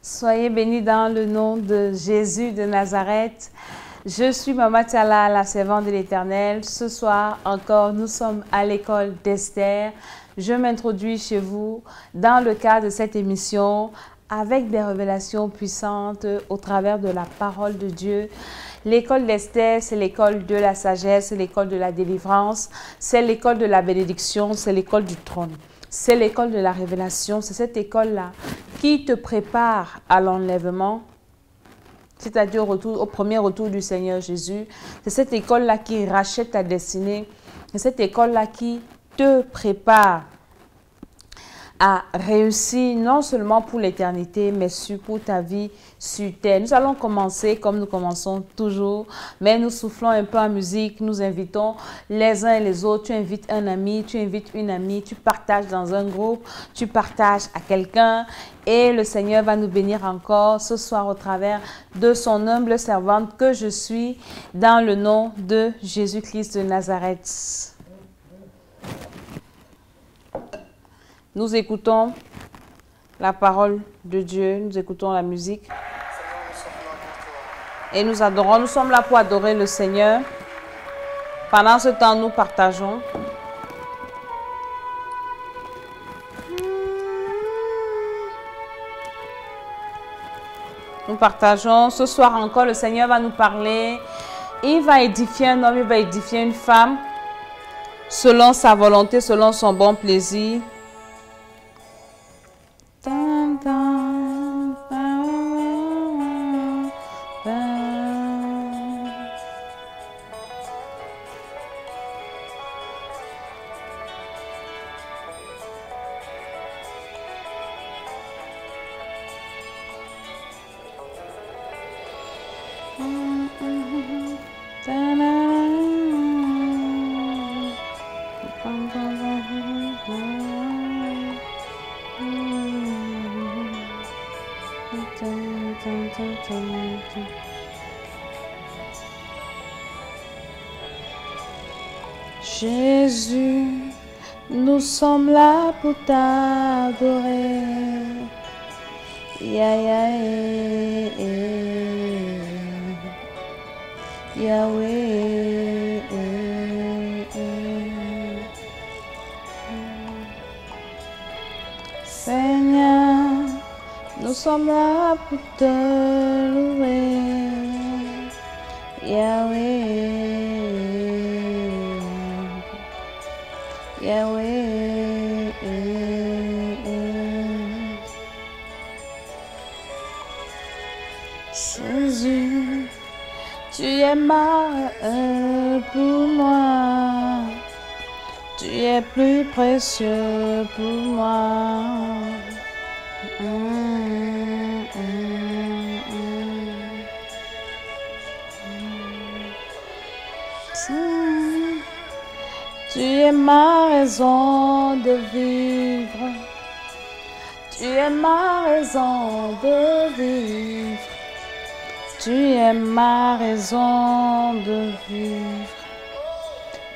Soyez bénis dans le nom de Jésus de Nazareth. Je suis Mama Tchala, la servante de l'Éternel. Ce soir encore, nous sommes à l'école d'Esther. Je m'introduis chez vous dans le cadre de cette émission avec des révélations puissantes au travers de la parole de Dieu. L'école d'Esther, c'est l'école de la sagesse, c'est l'école de la délivrance, c'est l'école de la bénédiction, c'est l'école du trône. C'est l'école de la révélation, c'est cette école-là qui te prépare à l'enlèvement, c'est-à-dire au premier retour du Seigneur Jésus. C'est cette école-là qui rachète ta destinée. C'est cette école-là qui te prépare à réussir non seulement pour l'éternité, mais pour ta vie sur terre. Nous allons commencer comme nous commençons toujours, mais nous soufflons un peu en musique, nous invitons les uns et les autres. Tu invites un ami, tu invites une amie, tu partages dans un groupe, tu partages à quelqu'un et le Seigneur va nous bénir encore ce soir au travers de son humble servante que je suis dans le nom de Jésus-Christ de Nazareth. Nous écoutons la parole de Dieu, nous écoutons la musique et nous adorons. Nous sommes là pour adorer le Seigneur. Pendant ce temps, nous partageons. Nous partageons. Ce soir encore, le Seigneur va nous parler. Il va édifier un homme, il va édifier une femme selon sa volonté, selon son bon plaisir. Jésus, nous sommes là pour t'adorer. Yahweh. Seigneur, nous sommes là pour te louer. Yahweh. Jésus, tu es mort pour moi, tu es plus précieux pour moi. Tu es ma raison de vivre, tu es ma raison de vivre, tu es ma raison de vivre.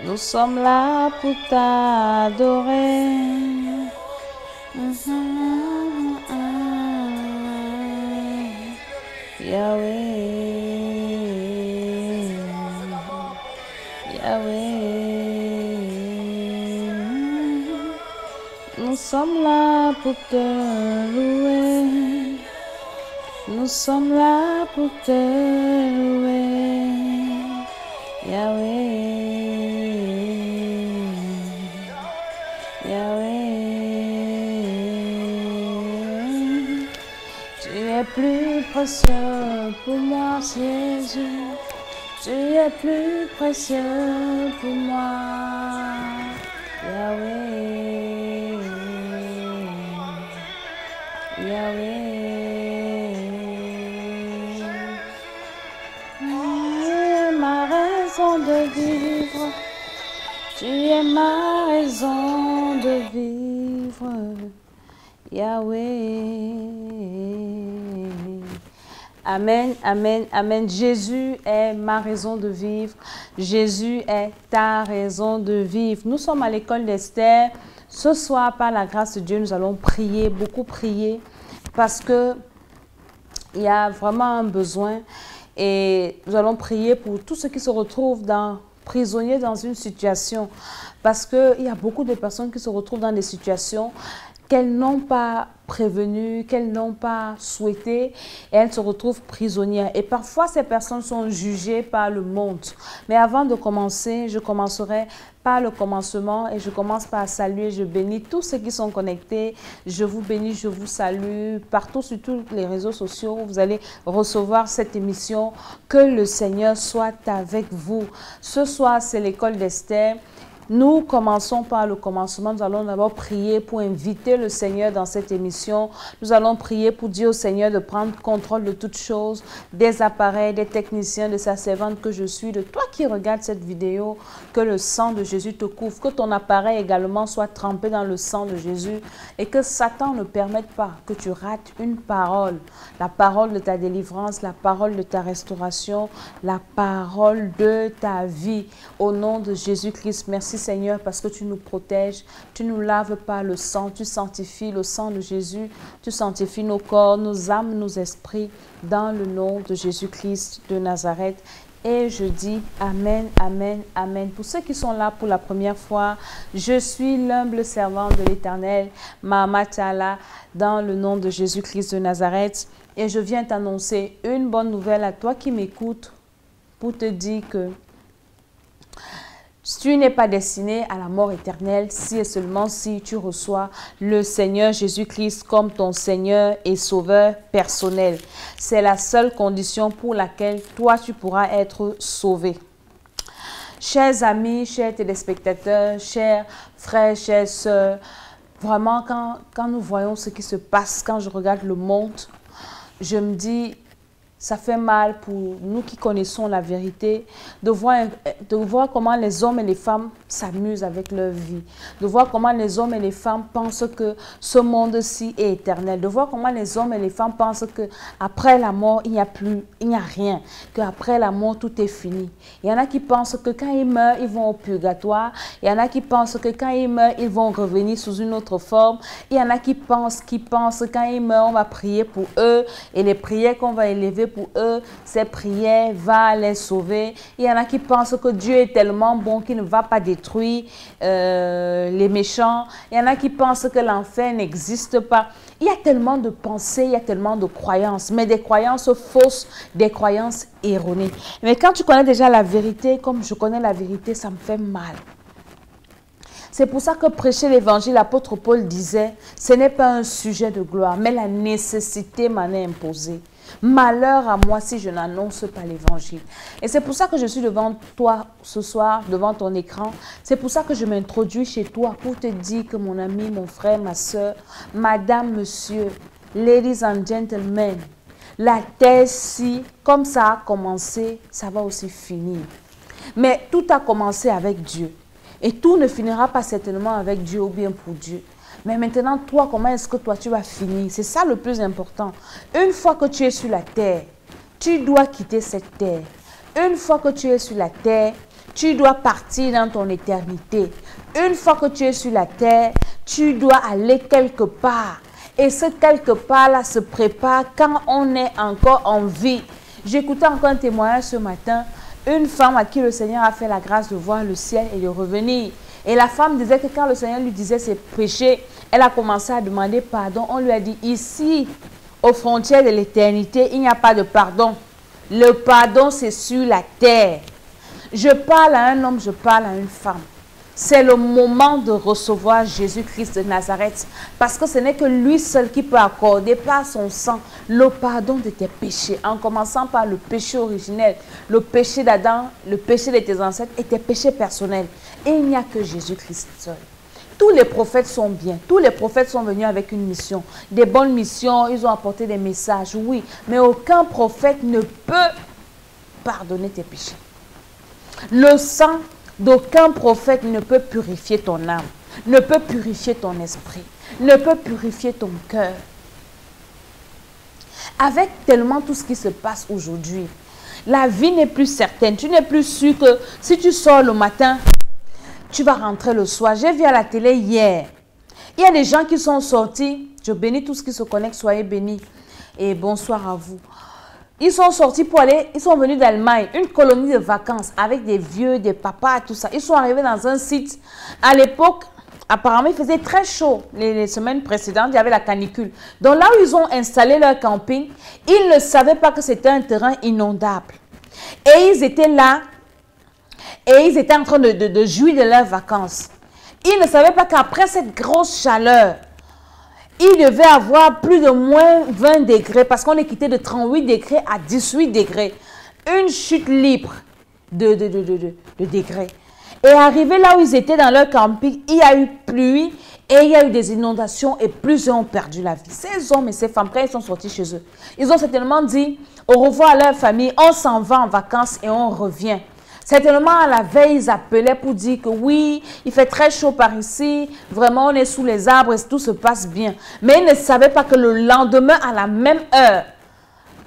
Nous sommes là pour t'adorer. Nous sommes là pour te louer. Nous sommes là pour te louer. Tu es plus précieux pour moi, Jésus. Tu es plus précieux pour moi, ma raison de vivre, tu es ma raison de vivre, Yahweh. Amen, amen, amen. Jésus est ma raison de vivre. Jésus est ta raison de vivre. Nous sommes à l'école d'Esther. Ce soir, par la grâce de Dieu, nous allons prier, beaucoup prier, parce que Il y a vraiment un besoin et nous allons prier pour tous ceux qui se retrouvent prisonniers dans une situation. Parce qu'il y a beaucoup de personnes qui se retrouvent dans des situations qu'elles n'ont pas prévenues, qu'elles n'ont pas souhaitées, et elles se retrouvent prisonnières. Et parfois, ces personnes sont jugées par le monde. Mais avant de commencer, je commencerai par le commencement et je commence par saluer, je bénis tous ceux qui sont connectés. Je vous bénis, je vous salue. Partout sur tous les réseaux sociaux, vous allez recevoir cette émission. Que le Seigneur soit avec vous. Ce soir, c'est l'école d'Esther. Nous commençons par le commencement. Nous allons d'abord prier pour inviter le Seigneur dans cette émission. Nous allons prier pour dire au Seigneur de prendre contrôle de toutes choses, des appareils, des techniciens, de sa servante que je suis, de toi qui regardes cette vidéo, que le sang de Jésus te couvre, que ton appareil également soit trempé dans le sang de Jésus et que Satan ne permette pas que tu rates une parole, la parole de ta délivrance, la parole de ta restauration, la parole de ta vie. Au nom de Jésus-Christ, merci Seigneur, parce que tu nous protèges, tu nous laves par le sang, tu sanctifies le sang de Jésus, tu sanctifies nos corps, nos âmes, nos esprits, dans le nom de Jésus-Christ de Nazareth. Et je dis Amen, Amen, Amen. Pour ceux qui sont là pour la première fois, je suis l'humble servante de l'Éternel, Mama Tala, dans le nom de Jésus-Christ de Nazareth. Et je viens t'annoncer une bonne nouvelle à toi qui m'écoutes pour te dire que tu n'es pas destiné à la mort éternelle si et seulement si tu reçois le Seigneur Jésus-Christ comme ton Seigneur et Sauveur personnel. C'est la seule condition pour laquelle toi, tu pourras être sauvé. Chers amis, chers téléspectateurs, chers frères, chères sœurs, vraiment quand nous voyons ce qui se passe, quand je regarde le monde, je me dis... Ça fait mal pour nous qui connaissons la vérité, de voir comment les hommes et les femmes s'amusent avec leur vie, de voir comment les hommes et les femmes pensent que ce monde-ci est éternel, de voir comment les hommes et les femmes pensent qu'après la mort, il n'y a rien, qu'après la mort, tout est fini. Il y en a qui pensent que quand ils meurent, ils vont au purgatoire. Il y en a qui pensent que quand ils meurent, ils vont revenir sous une autre forme. Il y en a qui pensent que quand ils meurent, on va prier pour eux et les prières qu'on va élever pour eux, ces prières vont les sauver. Il y en a qui pensent que Dieu est tellement bon qu'il ne va pas détruire les méchants. Il y en a qui pensent que l'enfer n'existe pas. Il y a tellement de pensées, il y a tellement de croyances, mais des croyances fausses, des croyances erronées. Mais quand tu connais déjà la vérité, comme je connais la vérité, ça me fait mal. C'est pour ça que prêcher l'évangile, l'apôtre Paul disait, ce n'est pas un sujet de gloire, mais la nécessité m'en est imposée. Malheur à moi si je n'annonce pas l'évangile. Et c'est pour ça que je suis devant toi ce soir, devant ton écran. C'est pour ça que je m'introduis chez toi pour te dire que mon ami, mon frère, ma soeur, madame, monsieur, ladies and gentlemen, la terre-ci, comme ça a commencé, ça va aussi finir. Mais tout a commencé avec Dieu. Et tout ne finira pas certainement avec Dieu ou bien pour Dieu. Mais maintenant, toi, comment est-ce que toi, tu vas finir? C'est ça le plus important. Une fois que tu es sur la terre, tu dois quitter cette terre. Une fois que tu es sur la terre, tu dois partir dans ton éternité. Une fois que tu es sur la terre, tu dois aller quelque part. Et ce quelque part-là se prépare quand on est encore en vie. J'écoutais encore un témoignage ce matin. Une femme à qui le Seigneur a fait la grâce de voir le ciel et de revenir. Et la femme disait que quand le Seigneur lui disait ses péchés, elle a commencé à demander pardon. On lui a dit, ici, aux frontières de l'éternité, il n'y a pas de pardon. Le pardon, c'est sur la terre. Je parle à un homme, je parle à une femme. C'est le moment de recevoir Jésus-Christ de Nazareth. Parce que ce n'est que lui seul qui peut accorder par son sang le pardon de tes péchés. En commençant par le péché originel, le péché d'Adam, le péché de tes ancêtres et tes péchés personnels. Et il n'y a que Jésus-Christ seul. Tous les prophètes sont bien. Tous les prophètes sont venus avec une mission. Des bonnes missions, ils ont apporté des messages, oui. Mais aucun prophète ne peut pardonner tes péchés. Le sang d'aucun prophète ne peut purifier ton âme, ne peut purifier ton esprit, ne peut purifier ton cœur. Avec tellement tout ce qui se passe aujourd'hui, la vie n'est plus certaine. Tu n'es plus sûr que si tu sors le matin, tu vas rentrer le soir. J'ai vu à la télé hier, il y a des gens qui sont sortis, je bénis tous ceux qui se connectent, soyez bénis. et bonsoir à vous. Ils sont sortis pour aller, ils sont venus d'Allemagne, une colonie de vacances avec des vieux, des papas, tout ça. Ils sont arrivés dans un site. À l'époque, apparemment, il faisait très chaud. Les semaines précédentes, il y avait la canicule. Donc là où ils ont installé leur camping, ils ne savaient pas que c'était un terrain inondable. Et ils étaient là, et ils étaient en train de jouir de leurs vacances. Ils ne savaient pas qu'après cette grosse chaleur, il devait avoir plus de moins 20 degrés parce qu'on est quitté de 38 degrés à 18 degrés. Une chute libre de degrés. Et arrivé là où ils étaient dans leur camping, il y a eu pluie et il y a eu des inondations et plusieurs ont perdu la vie. Ces hommes et ces femmes, quand ils sont sortis chez eux, ils ont certainement dit au revoir à leur famille, on s'en va en vacances et on revient. Certainement, à la veille, ils appelaient pour dire que oui, il fait très chaud par ici, vraiment, on est sous les arbres et tout se passe bien. Mais ils ne savaient pas que le lendemain, à la même heure,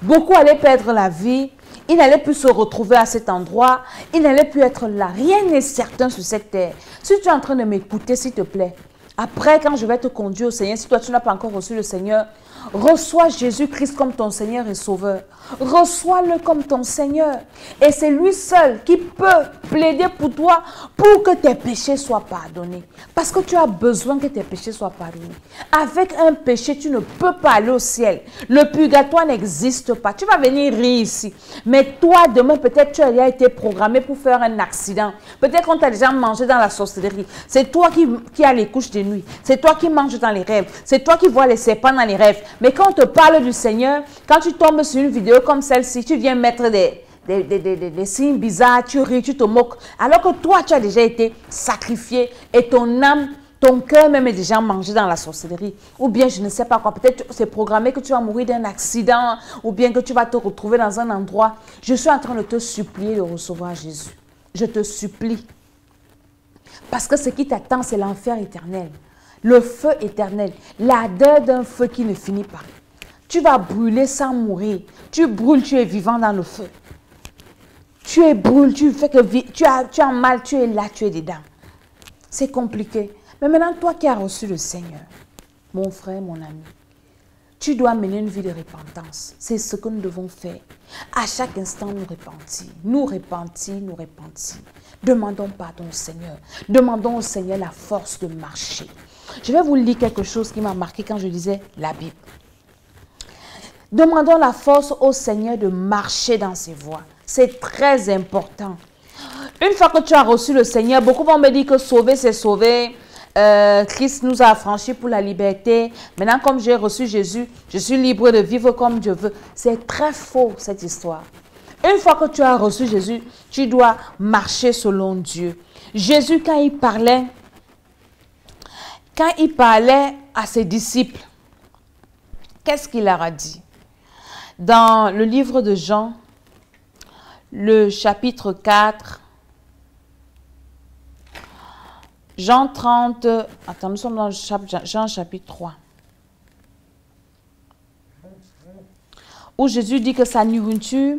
beaucoup allaient perdre la vie, ils n'allaient plus se retrouver à cet endroit, ils n'allaient plus être là. Rien n'est certain sur cette terre. Si tu es en train de m'écouter, s'il te plaît, après, quand je vais te conduire au Seigneur, si toi, tu n'as pas encore reçu le Seigneur, reçois Jésus-Christ comme ton Seigneur et Sauveur. Reçois-le comme ton Seigneur. Et c'est lui seul qui peut plaider pour toi pour que tes péchés soient pardonnés. Parce que tu as besoin que tes péchés soient pardonnés. Avec un péché, tu ne peux pas aller au ciel. Le purgatoire n'existe pas. Tu vas venir rire ici. Mais toi, demain, peut-être tu as déjà été programmé pour faire un accident. Peut-être qu'on t'a déjà mangé dans la sorcellerie. C'est toi qui as les couches de nuit. C'est toi qui manges dans les rêves. C'est toi qui vois les serpents dans les rêves. Mais quand on te parle du Seigneur, quand tu tombes sur une vidéo comme celle-ci, tu viens mettre des signes bizarres, tu ris, tu te moques. Alors que toi, tu as déjà été sacrifié et ton âme, ton cœur même est déjà mangé dans la sorcellerie. Ou bien, je ne sais pas quoi, peut-être c'est programmé que tu vas mourir d'un accident ou bien que tu vas te retrouver dans un endroit. Je suis en train de te supplier de recevoir Jésus. Je te supplie. Parce que ce qui t'attend, c'est l'enfer éternel. Le feu éternel. L'ardeur d'un feu qui ne finit pas. Tu vas brûler sans mourir. Tu brûles, tu es vivant dans le feu. Tu es brûlé, tu fais que tu as mal, tu es là, tu es dedans. C'est compliqué. Mais maintenant, toi qui as reçu le Seigneur, mon frère, mon ami, tu dois mener une vie de repentance. C'est ce que nous devons faire. À chaque instant, nous repentir. Nous repentir, nous repentir. Demandons pardon au Seigneur. Demandons au Seigneur la force de marcher. Je vais vous lire quelque chose qui m'a marqué quand je lisais la Bible. Demandons la force au Seigneur de marcher dans ses voies. C'est très important. Une fois que tu as reçu le Seigneur, beaucoup vont me dire que sauver, c'est sauver. Christ nous a affranchis pour la liberté. Maintenant, comme j'ai reçu Jésus, je suis libre de vivre comme je veux. C'est très faux, cette histoire. Une fois que tu as reçu Jésus, tu dois marcher selon Dieu. Jésus, quand il parlait à ses disciples, qu'est-ce qu'il leur a dit? Dans le livre de Jean, le chapitre 4, Jean 30, attends, nous sommes dans Jean chapitre 3, où Jésus dit que sa nourriture,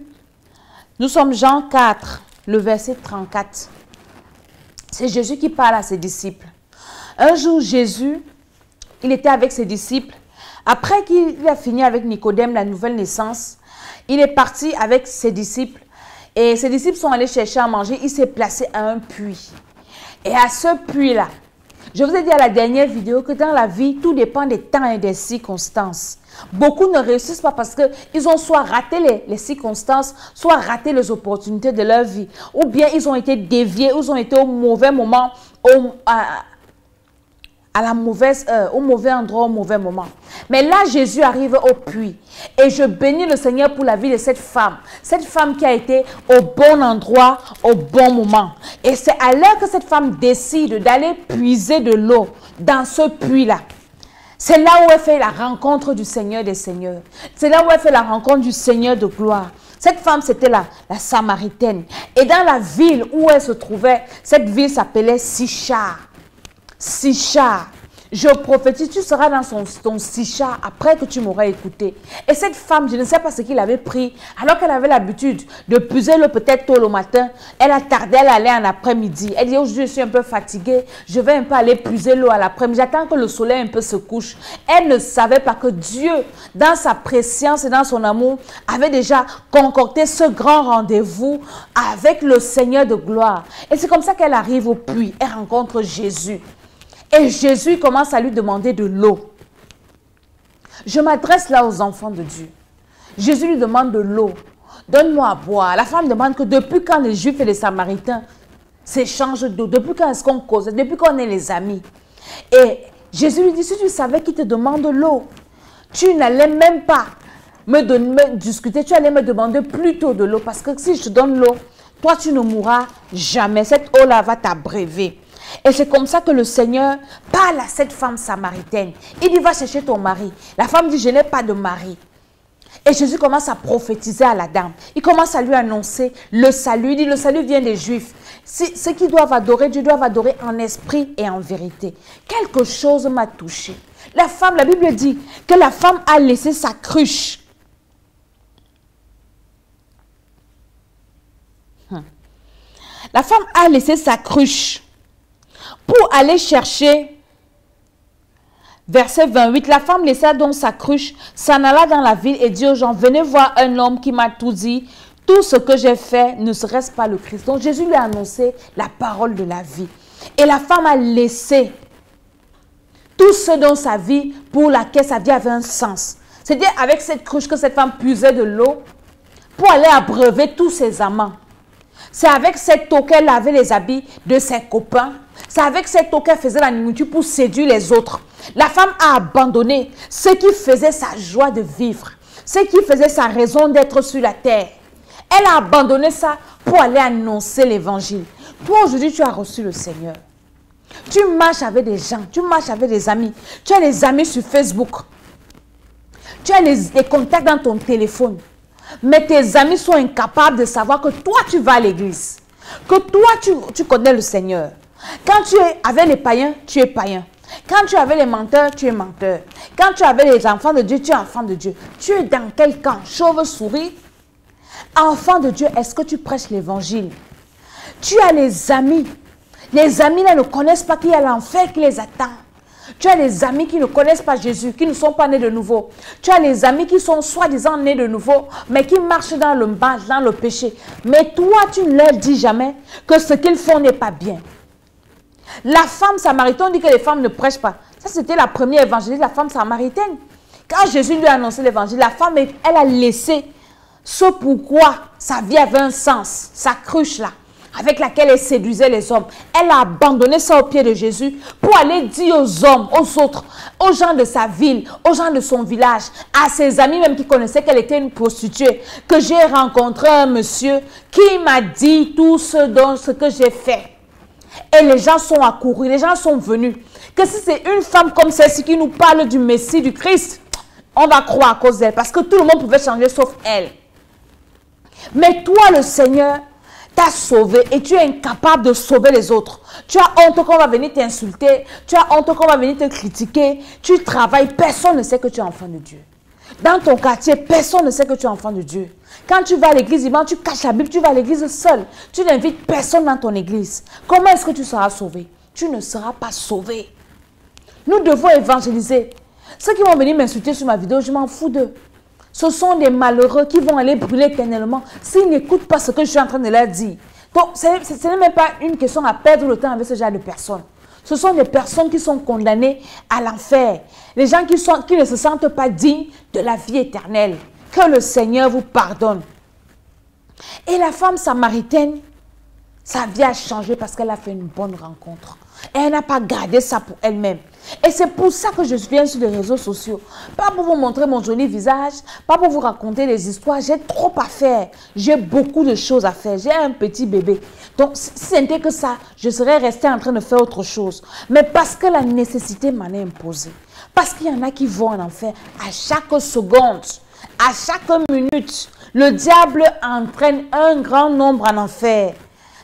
nous sommes Jean 4, le verset 34. C'est Jésus qui parle à ses disciples. Un jour, Jésus, il était avec ses disciples. Après qu'il a fini avec Nicodème, la nouvelle naissance, il est parti avec ses disciples. Et ses disciples sont allés chercher à manger. Il s'est placé à un puits. Et à ce puits-là, je vous ai dit à la dernière vidéo que dans la vie, tout dépend des temps et des circonstances. Beaucoup ne réussissent pas parce qu'ils ont soit raté les circonstances, soit raté les opportunités de leur vie. Ou bien ils ont été déviés, ou ils ont été au mauvais moment, à la mauvaise heure, au mauvais endroit, au mauvais moment. Mais là, Jésus arrive au puits. Et je bénis le Seigneur pour la vie de cette femme. Cette femme qui a été au bon endroit, au bon moment. Et c'est à l'heure que cette femme décide d'aller puiser de l'eau dans ce puits-là. C'est là où elle fait la rencontre du Seigneur des Seigneurs. C'est là où elle fait la rencontre du Seigneur de gloire. Cette femme, c'était la Samaritaine. Et dans la ville où elle se trouvait, cette ville s'appelait Sichar. Sichar. Je prophétise, tu seras dans ton sicha après que tu m'auras écouté. Et cette femme, je ne sais pas ce qu'il avait pris, alors qu'elle avait l'habitude de puiser l'eau peut-être tôt le matin. Elle a tardé, elle allait en après-midi. Elle dit, aujourd'hui je suis un peu fatiguée, je vais un peu aller puiser l'eau à l'après-midi. J'attends que le soleil un peu se couche. Elle ne savait pas que Dieu, dans sa préscience et dans son amour, avait déjà concocté ce grand rendez-vous avec le Seigneur de gloire. Et c'est comme ça qu'elle arrive au puits. Elle rencontre Jésus. Et Jésus commence à lui demander de l'eau. Je m'adresse là aux enfants de Dieu. Jésus lui demande de l'eau. Donne-moi à boire. La femme demande que depuis quand les Juifs et les Samaritains s'échangent d'eau, depuis quand est-ce qu'on cause, depuis qu'on est les amis. Et Jésus lui dit, si tu savais qu'il te demande de l'eau, tu n'allais même pas me discuter, tu allais me demander plutôt de l'eau. Parce que si je te donne l'eau, toi tu ne mourras jamais. Cette eau-là va t'abreuver. Et c'est comme ça que le Seigneur parle à cette femme samaritaine. Il dit, va chercher ton mari. La femme dit, je n'ai pas de mari. Et Jésus commence à prophétiser à la dame. Il commence à lui annoncer le salut. Il dit, le salut vient des Juifs. Ceux qui doivent adorer, Dieu doivent adorer en esprit et en vérité. Quelque chose m'a touché. La femme, la Bible dit que la femme a laissé sa cruche. La femme a laissé sa cruche pour aller chercher, verset 28, la femme laissa donc sa cruche, s'en alla dans la ville et dit aux gens, venez voir un homme qui m'a tout dit, tout ce que j'ai fait, ne serait-ce pas le Christ. Donc Jésus lui a annoncé la parole de la vie. Et la femme a laissé tout ce dans sa vie pour laquelle sa vie avait un sens. C'est-à-dire avec cette cruche que cette femme puisait de l'eau pour aller abreuver tous ses amants. C'est avec cette eau qu'elle lavait les habits de ses copains. C'est avec cette eau qu'elle faisait la nourriture pour séduire les autres. La femme a abandonné ce qui faisait sa joie de vivre, ce qui faisait sa raison d'être sur la terre. Elle a abandonné ça pour aller annoncer l'évangile. Toi, aujourd'hui, tu as reçu le Seigneur. Tu marches avec des gens, tu marches avec des amis. Tu as des amis sur Facebook. Tu as des contacts dans ton téléphone. Mais tes amis sont incapables de savoir que toi, tu vas à l'église. Que toi, tu connais le Seigneur. Quand tu es avec les païens, tu es païen. Quand tu es avec les menteurs, tu es menteur. Quand tu es avec les enfants de Dieu, tu es enfant de Dieu. Tu es dans quel camp? Chauve-souris? Enfant de Dieu, est-ce que tu prêches l'évangile? Tu as les amis. Les amis là ne connaissent pas qu'il y a l'enfer qui les attend. Tu as les amis qui ne connaissent pas Jésus, qui ne sont pas nés de nouveau. Tu as les amis qui sont soi-disant nés de nouveau, mais qui marchent dans le mal, dans le péché. Mais toi, tu ne leur dis jamais que ce qu'ils font n'est pas bien. La femme samaritaine, on dit que les femmes ne prêchent pas. Ça, c'était la première évangéliste, la femme samaritaine. Quand Jésus lui a annoncé l'évangile, la femme, elle a laissé ce pourquoi sa vie avait un sens, sa cruche là, avec laquelle elle séduisait les hommes. Elle a abandonné ça au pied de Jésus pour aller dire aux hommes, aux autres, aux gens de sa ville, aux gens de son village, à ses amis même qui connaissaient qu'elle était une prostituée, que j'ai rencontré un monsieur qui m'a dit tout ce que j'ai fait. Et les gens sont accourus, les gens sont venus. Que si c'est une femme comme celle-ci qui nous parle du Messie, du Christ, on va croire à cause d'elle, parce que tout le monde pouvait changer sauf elle. Mais toi, le Seigneur t'a sauvé et tu es incapable de sauver les autres. Tu as honte qu'on va venir t'insulter, tu as honte qu'on va venir te critiquer, tu travailles, personne ne sait que tu es enfant de Dieu. Dans ton quartier, personne ne sait que tu es enfant de Dieu. Quand tu vas à l'église, tu caches la Bible, tu vas à l'église seul. Tu n'invites personne dans ton église. Comment est-ce que tu seras sauvé? Tu ne seras pas sauvé. Nous devons évangéliser. Ceux qui vont venir m'insulter sur ma vidéo, je m'en fous d'eux. Ce sont des malheureux qui vont aller brûler éternellement s'ils n'écoutent pas ce que je suis en train de leur dire. Donc, ce n'est même pas une question à perdre le temps avec ce genre de personnes. Ce sont des personnes qui sont condamnées à l'enfer. Les gens qui ne se sentent pas dignes de la vie éternelle. Que le Seigneur vous pardonne. Et la femme samaritaine, sa vie a changé parce qu'elle a fait une bonne rencontre. Et elle n'a pas gardé ça pour elle-même. Et c'est pour ça que je viens sur les réseaux sociaux. Pas pour vous montrer mon joli visage, pas pour vous raconter des histoires. J'ai trop à faire. J'ai beaucoup de choses à faire. J'ai un petit bébé. Donc, si c'était que ça, je serais restée en train de faire autre chose. Mais parce que la nécessité m'en est imposée. Parce qu'il y en a qui vont en enfer à chaque seconde, à chaque minute. Le diable entraîne un grand nombre en enfer.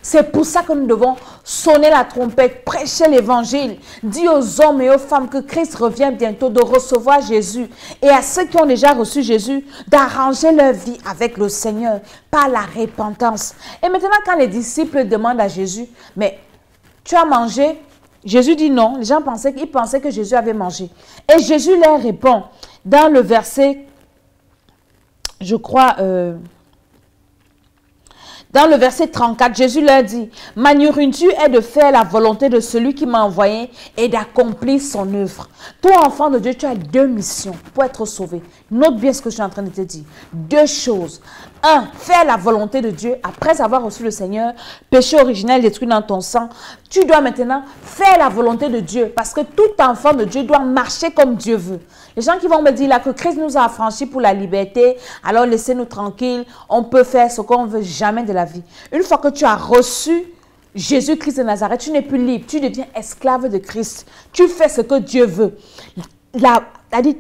C'est pour ça que nous devons sonner la trompette, prêcher l'évangile, dire aux hommes et aux femmes que Christ revient bientôt, de recevoir Jésus. Et à ceux qui ont déjà reçu Jésus, d'arranger leur vie avec le Seigneur par la repentance. Et maintenant, quand les disciples demandent à Jésus, mais tu as mangé? Jésus dit non. Les gens pensaient que Jésus avait mangé. Et Jésus leur répond dans le verset, je crois, dans le verset 34, Jésus leur dit, « Ma nourriture est de faire la volonté de celui qui m'a envoyé et d'accomplir son œuvre. » Toi, enfant de Dieu, tu as deux missions pour être sauvé. Note bien ce que je suis en train de te dire. Deux choses. Un, faire la volonté de Dieu. Après avoir reçu le Seigneur, péché originel détruit dans ton sang, tu dois maintenant faire la volonté de Dieu. Parce que tout enfant de Dieu doit marcher comme Dieu veut. Les gens qui vont me dire là que Christ nous a affranchis pour la liberté, alors laissez-nous tranquilles, on peut faire ce qu'on veut, jamais de la vie. Une fois que tu as reçu Jésus-Christ de Nazareth, tu n'es plus libre, tu deviens esclave de Christ. Tu fais ce que Dieu veut.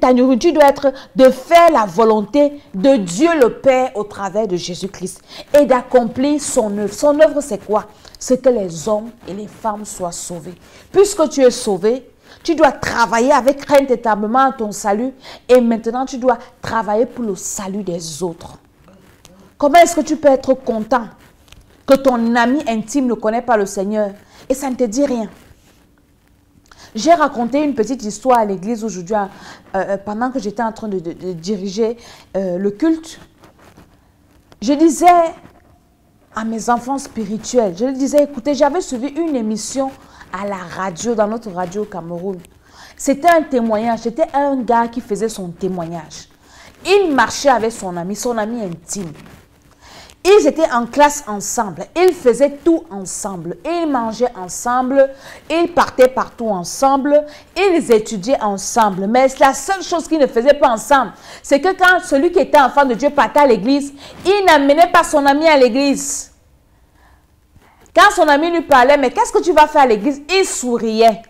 Ta nourriture doit être de faire la volonté de Dieu le Père au travers de Jésus-Christ et d'accomplir son œuvre. Son œuvre, c'est quoi? C'est que les hommes et les femmes soient sauvés. Puisque tu es sauvé, tu dois travailler avec crainte et tremblement à ton salut et maintenant tu dois travailler pour le salut des autres. Comment est-ce que tu peux être content que ton ami intime ne connaît pas le Seigneur et ça ne te dit rien? J'ai raconté une petite histoire à l'église aujourd'hui pendant que j'étais en train de diriger le culte. Je disais à mes enfants spirituels, je leur disais, écoutez, j'avais suivi une émission à la radio, dans notre radio au Cameroun. C'était un témoignage, c'était un gars qui faisait son témoignage. Il marchait avec son ami intime. Ils étaient en classe ensemble, ils faisaient tout ensemble, ils mangeaient ensemble, ils partaient partout ensemble, ils étudiaient ensemble. Mais la seule chose qu'ils ne faisaient pas ensemble, c'est que quand celui qui était enfant de Dieu partait à l'église, il n'amenait pas son ami à l'église. Quand son ami lui parlait, mais qu'est-ce que tu vas faire à l'église? Il souriait.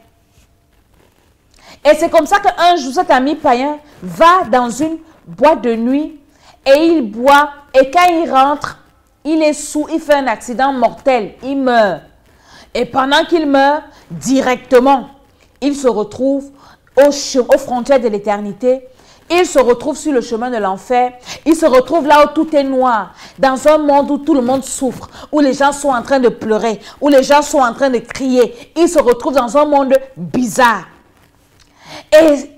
Et c'est comme ça qu'un jour, cet ami païen va dans une boîte de nuit et il boit. Et quand il rentre, il est saoul, il fait un accident mortel, il meurt. Et pendant qu'il meurt, directement, il se retrouve aux frontières de l'éternité. Il se retrouve sur le chemin de l'enfer. Il se retrouve là où tout est noir. Dans un monde où tout le monde souffre. Où les gens sont en train de pleurer. Où les gens sont en train de crier. Il se retrouve dans un monde bizarre. Et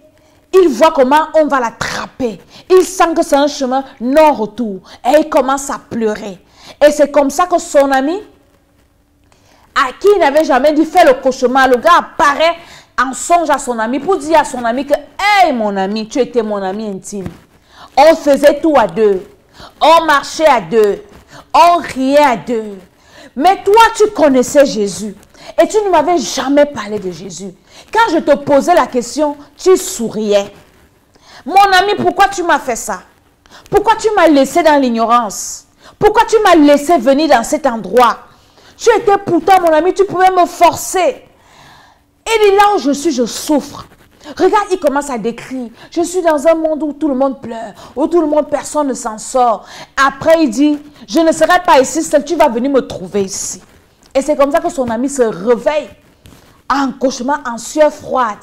il voit comment on va l'attraper. Il sent que c'est un chemin non-retour. Et il commence à pleurer. Et c'est comme ça que son ami, à qui il n'avait jamais dit faire le cauchemar, le gars apparaît en songe à son ami pour dire à son ami que « Hey mon ami, tu étais mon ami intime. On faisait tout à deux. On marchait à deux. On riait à deux. Mais toi, tu connaissais Jésus. Et tu ne m'avais jamais parlé de Jésus. Quand je te posais la question, tu souriais. Mon ami, pourquoi tu m'as fait ça? Pourquoi tu m'as laissé dans l'ignorance? Pourquoi tu m'as laissé venir dans cet endroit? Tu étais pourtant mon ami, tu pouvais me forcer. Et là où je suis, je souffre. Regarde, il commence à décrire. Je suis dans un monde où tout le monde pleure, où tout le monde, personne ne s'en sort. Après, il dit, je ne serai pas ici seul, tu vas venir me trouver ici. Et c'est comme ça que son ami se réveille en cauchemar, en sueur froide.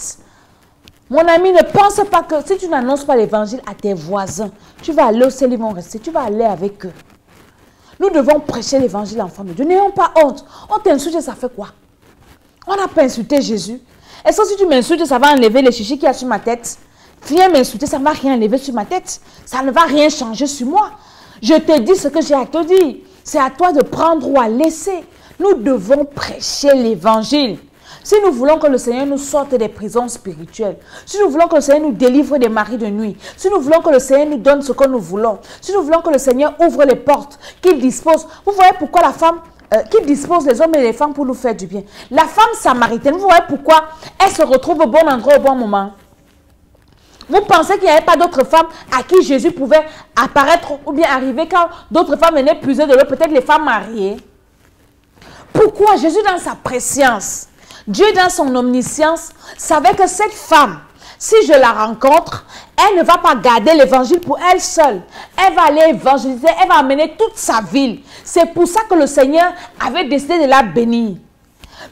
Mon ami, ne pense pas que si tu n'annonces pas l'évangile à tes voisins, tu vas aller au ciel, ils vont rester, tu vas aller avec eux. Nous devons prêcher l'évangile, enfants de Dieu. N'ayons pas honte. On t'insulte, ça fait quoi? On n'a pas insulté Jésus. Est-ce que si tu m'insultes, ça va enlever les chichis qu'il y a sur ma tête? Viens m'insulter, ça ne va rien enlever sur ma tête. Ça ne va rien changer sur moi. Je te dis ce que j'ai à te dire. C'est à toi de prendre ou à laisser. Nous devons prêcher l'évangile. Si nous voulons que le Seigneur nous sorte des prisons spirituelles, si nous voulons que le Seigneur nous délivre des maris de nuit, si nous voulons que le Seigneur nous donne ce que nous voulons, si nous voulons que le Seigneur ouvre les portes, qu'il dispose. Vous voyez pourquoi la femme, qu'il dispose les hommes et les femmes pour nous faire du bien. La femme samaritaine, vous voyez pourquoi elle se retrouve au bon endroit au bon moment. Vous pensez qu'il n'y avait pas d'autres femmes à qui Jésus pouvait apparaître ou bien arriver quand d'autres femmes venaient puiser de l'eau, peut-être les femmes mariées. Pourquoi Jésus dans sa préscience, Dieu dans son omniscience savait que cette femme, Si je la rencontre, elle ne va pas garder l'évangile pour elle seule. Elle va aller évangéliser, elle va amener toute sa ville. C'est pour ça que le Seigneur avait décidé de la bénir.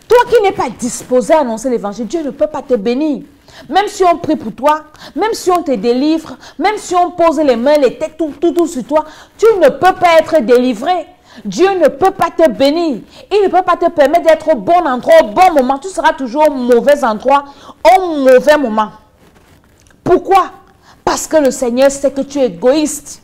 Toi qui n'es pas disposé à annoncer l'évangile, Dieu ne peut pas te bénir. Même si on prie pour toi, même si on te délivre, même si on pose les mains, les têtes, tout sur toi, tu ne peux pas être délivré. Dieu ne peut pas te bénir. Il ne peut pas te permettre d'être au bon endroit, au bon moment. Tu seras toujours au mauvais endroit, au mauvais moment. Pourquoi? Parce que le Seigneur sait que tu es égoïste.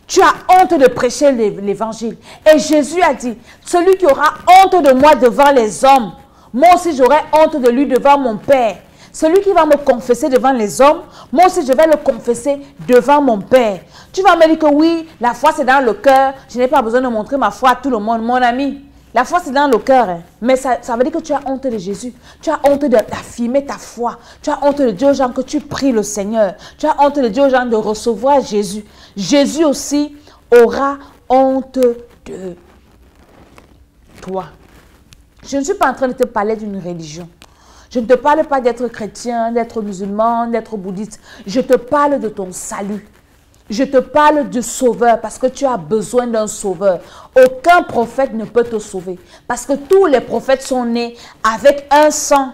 Tu as honte de prêcher l'évangile. Et Jésus a dit, celui qui aura honte de moi devant les hommes, moi aussi j'aurai honte de lui devant mon Père. Celui qui va me confesser devant les hommes, moi aussi je vais le confesser devant mon Père. Tu vas me dire que oui, la foi c'est dans le cœur. Je n'ai pas besoin de montrer ma foi à tout le monde, mon ami. La foi c'est dans le cœur. Hein. Mais ça veut dire que tu as honte de Jésus. Tu as honte d'affirmer ta foi. Tu as honte de dire aux gens que tu pries le Seigneur. Tu as honte de dire aux gens de recevoir Jésus. Jésus aussi aura honte de toi. Je ne suis pas en train de te parler d'une religion. Je ne te parle pas d'être chrétien, d'être musulman, d'être bouddhiste. Je te parle de ton salut. Je te parle du sauveur parce que tu as besoin d'un sauveur. Aucun prophète ne peut te sauver parce que tous les prophètes sont nés avec un sang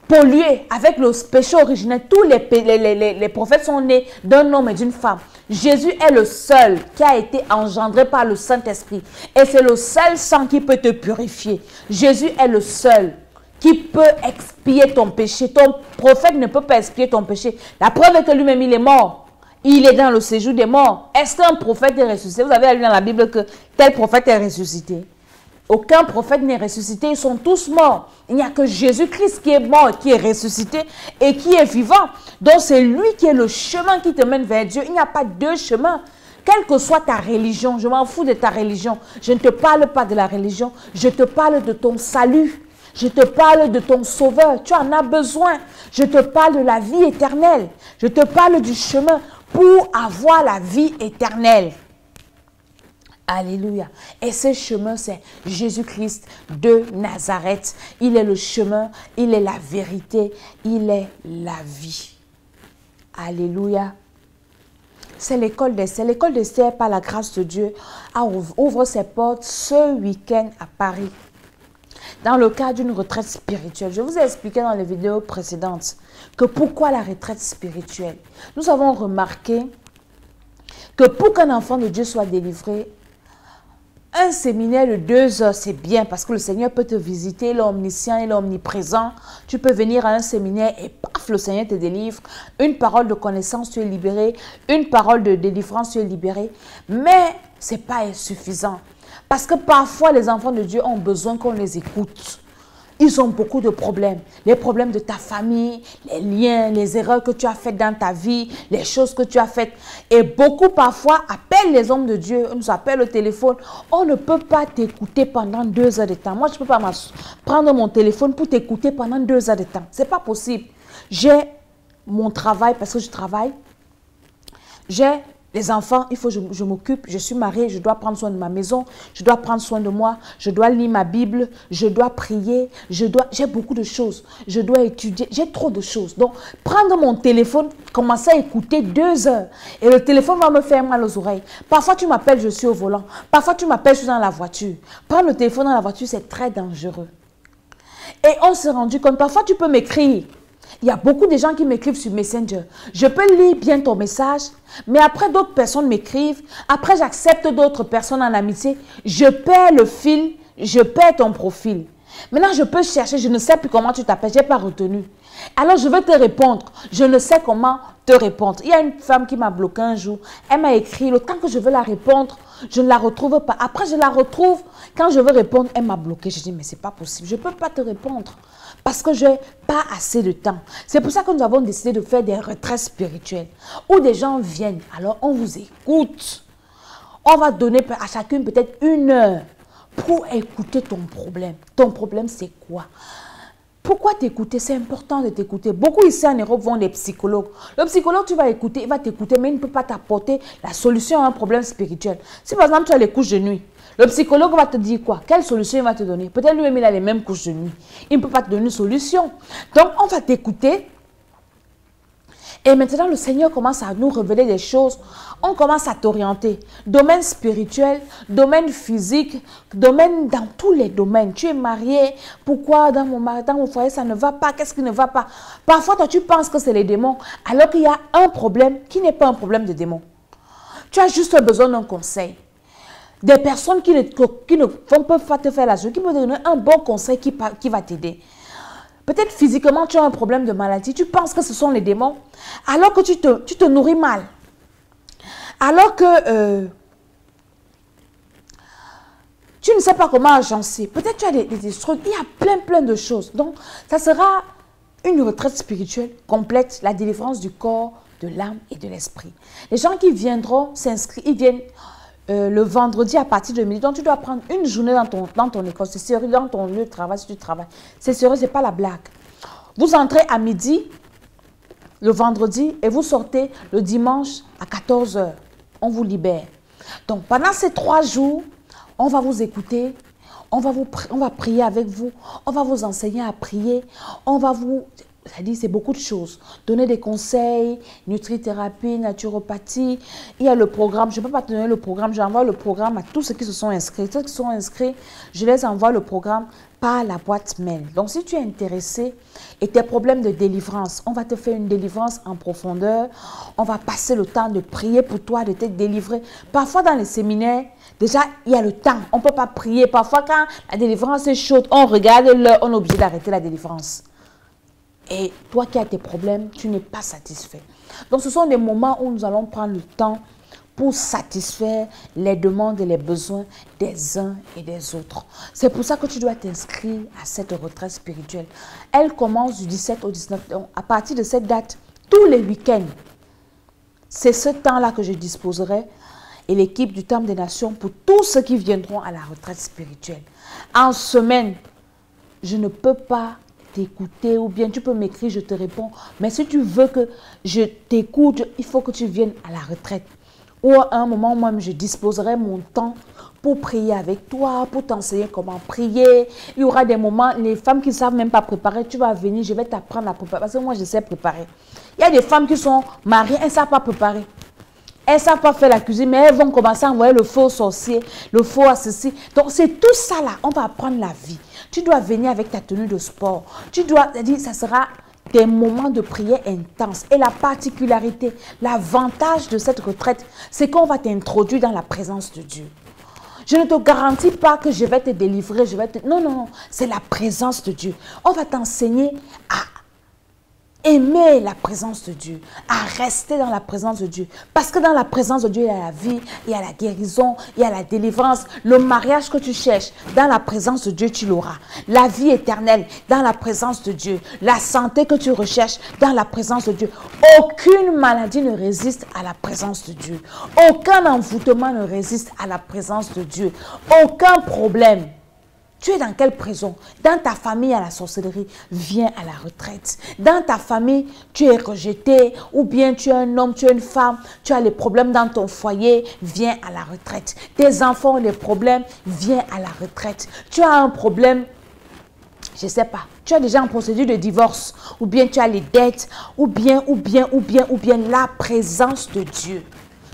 pollué, avec le péché originel. Tous les prophètes sont nés d'un homme et d'une femme. Jésus est le seul qui a été engendré par le Saint-Esprit. Et c'est le seul sang qui peut te purifier. Jésus est le seul qui peut expier ton péché. Ton prophète ne peut pas expier ton péché. La preuve est que lui-même, il est mort. Il est dans le séjour des morts. Est-ce qu'un prophète est ressuscité? Vous avez lu dans la Bible que tel prophète est ressuscité. Aucun prophète n'est ressuscité. Ils sont tous morts. Il n'y a que Jésus-Christ qui est mort, qui est ressuscité et qui est vivant. Donc c'est lui qui est le chemin qui te mène vers Dieu. Il n'y a pas deux chemins. Quelle que soit ta religion, je m'en fous de ta religion. Je ne te parle pas de la religion. Je te parle de ton salut. Je te parle de ton sauveur. Tu en as besoin. Je te parle de la vie éternelle. Je te parle du chemin pour avoir la vie éternelle. Alléluia. Et ce chemin, c'est Jésus-Christ de Nazareth. Il est le chemin, il est la vérité, il est la vie. Alléluia. C'est l'école d'Esther. L'école d'Esther, par la grâce de Dieu, ouvre ses portes ce week-end à Paris. Dans le cadre d'une retraite spirituelle. Je vous ai expliqué dans les vidéos précédentes que pourquoi la retraite spirituelle. Nous avons remarqué que pour qu'un enfant de Dieu soit délivré, un séminaire de 2 heures, c'est bien parce que le Seigneur peut te visiter, il est omniscient, il est omniprésent. Tu peux venir à un séminaire et paf, le Seigneur te délivre. Une parole de connaissance, tu es libéré. Une parole de délivrance, tu es libéré. Mais ce n'est pas insuffisant. Parce que parfois, les enfants de Dieu ont besoin qu'on les écoute. Ils ont beaucoup de problèmes. Les problèmes de ta famille, les liens, les erreurs que tu as faites dans ta vie, les choses que tu as faites. Et beaucoup parfois appellent les hommes de Dieu, on nous appelle au téléphone. On ne peut pas t'écouter pendant 2 heures de temps. Moi, je ne peux pas prendre mon téléphone pour t'écouter pendant 2 heures de temps. Ce n'est pas possible. J'ai mon travail parce que je travaille. J'ai les enfants, il faut que je m'occupe, je suis mariée, je dois prendre soin de ma maison, je dois prendre soin de moi, je dois lire ma Bible, je dois prier, j'ai beaucoup de choses, je dois étudier, j'ai trop de choses. Donc, prendre mon téléphone, commencer à écouter 2 heures et le téléphone va me faire mal aux oreilles. Parfois, tu m'appelles, je suis au volant. Parfois, tu m'appelles, je suis dans la voiture. Prendre le téléphone dans la voiture, c'est très dangereux. Et on s'est rendu compte, parfois, tu peux m'écrire. Il y a beaucoup de gens qui m'écrivent sur Messenger. Je peux lire bien ton message, mais après d'autres personnes m'écrivent. Après, j'accepte d'autres personnes en amitié. Je perds le fil, je perds ton profil. Maintenant, je peux chercher, je ne sais plus comment tu t'appelles, je n'ai pas retenu. Alors, je vais te répondre. Je ne sais comment te répondre. Il y a une femme qui m'a bloqué un jour. Elle m'a écrit, le temps que je veux la répondre, je ne la retrouve pas. Après, je la retrouve. Quand je veux répondre, elle m'a bloqué. Je dis, mais ce n'est pas possible. Je ne peux pas te répondre. Parce que je n'ai pas assez de temps. C'est pour ça que nous avons décidé de faire des retraites spirituelles où des gens viennent. Alors, on vous écoute. On va donner à chacune peut-être 1 heure pour écouter ton problème. Ton problème, c'est quoi? Pourquoi t'écouter? C'est important de t'écouter. Beaucoup ici en Europe vont des psychologues. Le psychologue, tu vas écouter, il va t'écouter, mais il ne peut pas t'apporter la solution à un problème spirituel. Si par exemple, tu as les couches de nuit, le psychologue va te dire quoi? Quelle solution il va te donner? Peut-être lui-même, il a les mêmes couches de nuit. Il ne peut pas te donner une solution. Donc, on va t'écouter. Et maintenant, le Seigneur commence à nous révéler des choses. On commence à t'orienter. Domaine spirituel, domaine physique, domaine dans tous les domaines. Tu es marié. Pourquoi dans mon foyer, ça ne va pas? Qu'est-ce qui ne va pas? Parfois, toi, tu penses que c'est les démons, alors qu'il y a un problème qui n'est pas un problème de démons. Tu as juste besoin d'un conseil. Des personnes qui ne peuvent pas te faire la joie, qui peuvent te donner un bon conseil qui va t'aider. Peut-être physiquement, tu as un problème de maladie. Tu penses que ce sont les démons, alors que tu te nourris mal. Alors que tu ne sais pas comment agencer. Peut-être tu as des trucs. Il y a plein de choses. Donc, ça sera une retraite spirituelle complète, la délivrance du corps, de l'âme et de l'esprit. Les gens qui viendront s'inscrire, ils viennent le vendredi à partir de midi. Donc, tu dois prendre une journée dans ton école. C'est sérieux, dans ton lieu de travail, si tu travailles. C'est sérieux, ce n'est pas la blague. Vous entrez à midi, le vendredi, et vous sortez le dimanche à 14 h. On vous libère. Donc, pendant ces 3 jours, on va vous écouter. On va prier avec vous. On va vous enseigner à prier. On va vous... C'est beaucoup de choses. Donner des conseils, nutrithérapie, naturopathie. Il y a le programme. Je ne peux pas te donner le programme. J'envoie le programme à tous ceux qui se sont inscrits. Ceux qui sont inscrits, je les envoie le programme par la boîte mail. Donc, si tu es intéressé et tes problèmes de délivrance, on va te faire une délivrance en profondeur. On va passer le temps de prier pour toi, de te délivrer. Parfois, dans les séminaires, déjà, il y a le temps. On ne peut pas prier. Parfois, quand la délivrance est chaude, on regarde l'heure, on est obligé d'arrêter la délivrance. Et toi qui as tes problèmes, tu n'es pas satisfait. Donc, ce sont des moments où nous allons prendre le temps pour satisfaire les demandes et les besoins des uns et des autres. C'est pour ça que tu dois t'inscrire à cette retraite spirituelle. Elle commence du 17 au 19. Donc, à partir de cette date, tous les week-ends, c'est ce temps-là que je disposerai et l'équipe du Temple des Nations pour tous ceux qui viendront à la retraite spirituelle. En semaine, je ne peux pas t'écouter ou bien tu peux m'écrire, je te réponds. Mais si tu veux que je t'écoute, il faut que tu viennes à la retraite. Ou à un moment, moi, je disposerai mon temps pour prier avec toi, pour t'enseigner comment prier. Il y aura des moments, les femmes qui ne savent même pas préparer, tu vas venir, je vais t'apprendre à préparer. Parce que moi, je sais préparer. Il y a des femmes qui sont mariées, elles ne savent pas préparer. Elles ne savent pas faire la cuisine, mais elles vont commencer à envoyer le feu au sorcier, le feu à ceci. Donc, c'est tout ça là, on va apprendre la vie. Tu dois venir avec ta tenue de sport. Tu dois, c'est-à-dire, ça sera des moments de prière intenses. Et la particularité, l'avantage de cette retraite, c'est qu'on va t'introduire dans la présence de Dieu. Je ne te garantis pas que je vais te délivrer, Non, non, non, c'est la présence de Dieu. On va t'enseigner à aimer la présence de Dieu, à rester dans la présence de Dieu. Parce que dans la présence de Dieu, il y a la vie, il y a la guérison, il y a la délivrance. Le mariage que tu cherches, dans la présence de Dieu, tu l'auras. La vie éternelle, dans la présence de Dieu. La santé que tu recherches, dans la présence de Dieu. Aucune maladie ne résiste à la présence de Dieu. Aucun envoûtement ne résiste à la présence de Dieu. Aucun problème. Tu es dans quelle prison? Dans ta famille, à la sorcellerie, viens à la retraite. Dans ta famille, tu es rejeté, ou bien tu es un homme, tu es une femme, tu as les problèmes dans ton foyer, viens à la retraite. Tes enfants ont des problèmes, viens à la retraite. Tu as un problème, je ne sais pas, tu es déjà en procédure de divorce, ou bien tu as les dettes, ou bien la présence de Dieu.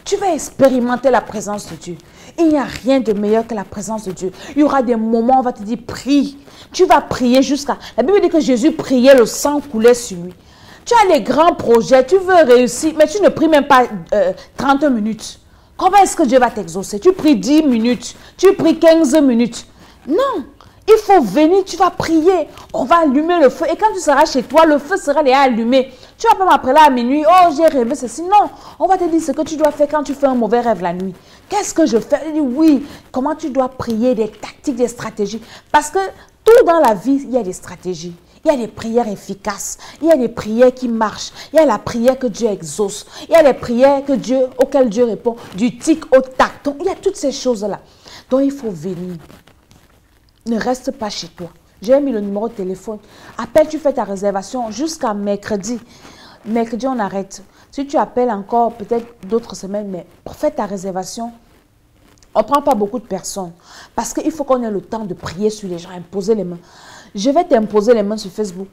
Tu vas expérimenter la présence de Dieu. Il n'y a rien de meilleur que la présence de Dieu. Il y aura des moments où on va te dire, prie. Tu vas prier jusqu'à... La Bible dit que Jésus priait, le sang coulait sur lui. Tu as les grands projets, tu veux réussir, mais tu ne pries même pas 30 minutes. Comment est-ce que Dieu va t'exaucer? Tu pries 10 minutes, tu pries 15 minutes. Non, il faut venir, tu vas prier. On va allumer le feu. Et quand tu seras chez toi, le feu sera déjà allumé. Tu vas pas m'appeler à minuit. Oh, j'ai rêvé ceci. Non, on va te dire ce que tu dois faire quand tu fais un mauvais rêve la nuit. Qu'est-ce que je fais? Il dit oui. Comment tu dois prier, des tactiques, des stratégies. Parce que tout dans la vie, il y a des stratégies. Il y a des prières efficaces. Il y a des prières qui marchent. Il y a la prière que Dieu exauce. Il y a les prières auxquelles Dieu répond. Du tic au tac. Donc, il y a toutes ces choses-là. Donc, il faut venir. Ne reste pas chez toi. J'ai mis le numéro de téléphone. Appelle, tu fais ta réservation jusqu'à mercredi. Mercredi, on arrête. Si tu appelles encore, peut-être d'autres semaines, mais fais ta réservation. On ne prend pas beaucoup de personnes. Parce qu'il faut qu'on ait le temps de prier sur les gens, imposer les mains. Je vais t'imposer les mains sur Facebook.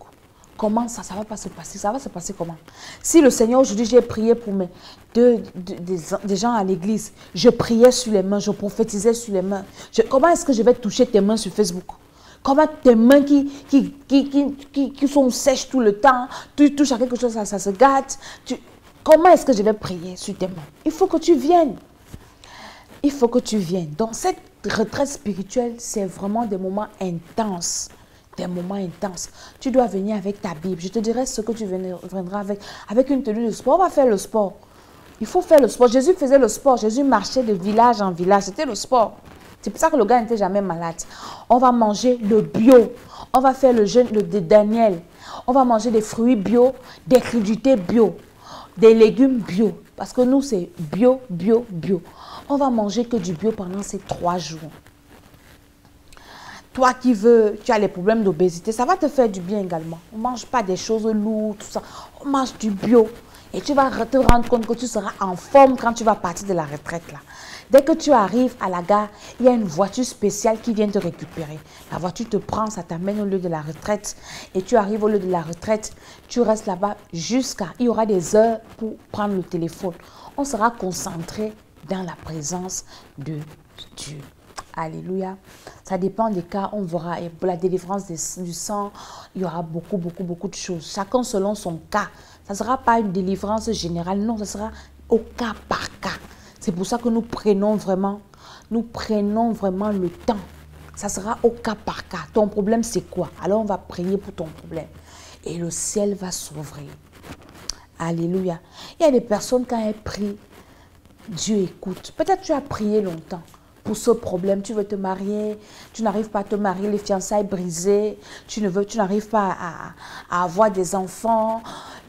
comment ça va pas se passer? Ça va se passer comment? Si le Seigneur, aujourd'hui, j'ai prié pour des gens à l'église, je priais sur les mains, je prophétisais sur les mains. Comment est-ce que je vais toucher tes mains sur Facebook? Comment tes mains qui sont sèches tout le temps, tu touches à quelque chose, ça se gâte. Comment est-ce que je vais prier sur tes mains? Il faut que tu viennes. Il faut que tu viennes. Donc, cette retraite spirituelle, c'est vraiment des moments intenses. Des moments intenses. Tu dois venir avec ta Bible. Je te dirai ce que tu viendras avec une tenue de sport. On va faire le sport. Il faut faire le sport. Jésus faisait le sport. Jésus marchait de village en village. C'était le sport. C'est pour ça que le gars n'était jamais malade. On va manger le bio. On va faire le jeûne de Daniel. On va manger des fruits bio, des crudités bio, des légumes bio. Parce que nous, c'est bio, bio, bio. On va manger que du bio pendant ces 3 jours. Toi qui tu as les problèmes d'obésité, ça va te faire du bien également. On ne mange pas des choses lourdes, tout ça. On mange du bio. Et tu vas te rendre compte que tu seras en forme quand tu vas partir de la retraite là. Dès que tu arrives à la gare, il y a une voiture spéciale qui vient te récupérer. La voiture te prend, ça t'amène au lieu de la retraite. Et tu arrives au lieu de la retraite, tu restes là-bas jusqu'à... Il y aura des heures pour prendre le téléphone. On sera concentré dans la présence de Dieu. Alléluia. Ça dépend des cas, on verra. Et pour la délivrance du sang, il y aura beaucoup de choses. Chacun selon son cas. Ça ne sera pas une délivrance générale, non, ça sera au cas par cas. C'est pour ça que nous prenons vraiment le temps. Ça sera au cas par cas. Ton problème, c'est quoi? Alors, on va prier pour ton problème. Et le ciel va s'ouvrir. Alléluia. Il y a des personnes, quand elles prient, Dieu écoute. Peut-être tu as prié longtemps pour ce problème. Tu veux te marier, tu n'arrives pas à te marier, les fiançailles brisées, tu n'arrives pas à avoir des enfants.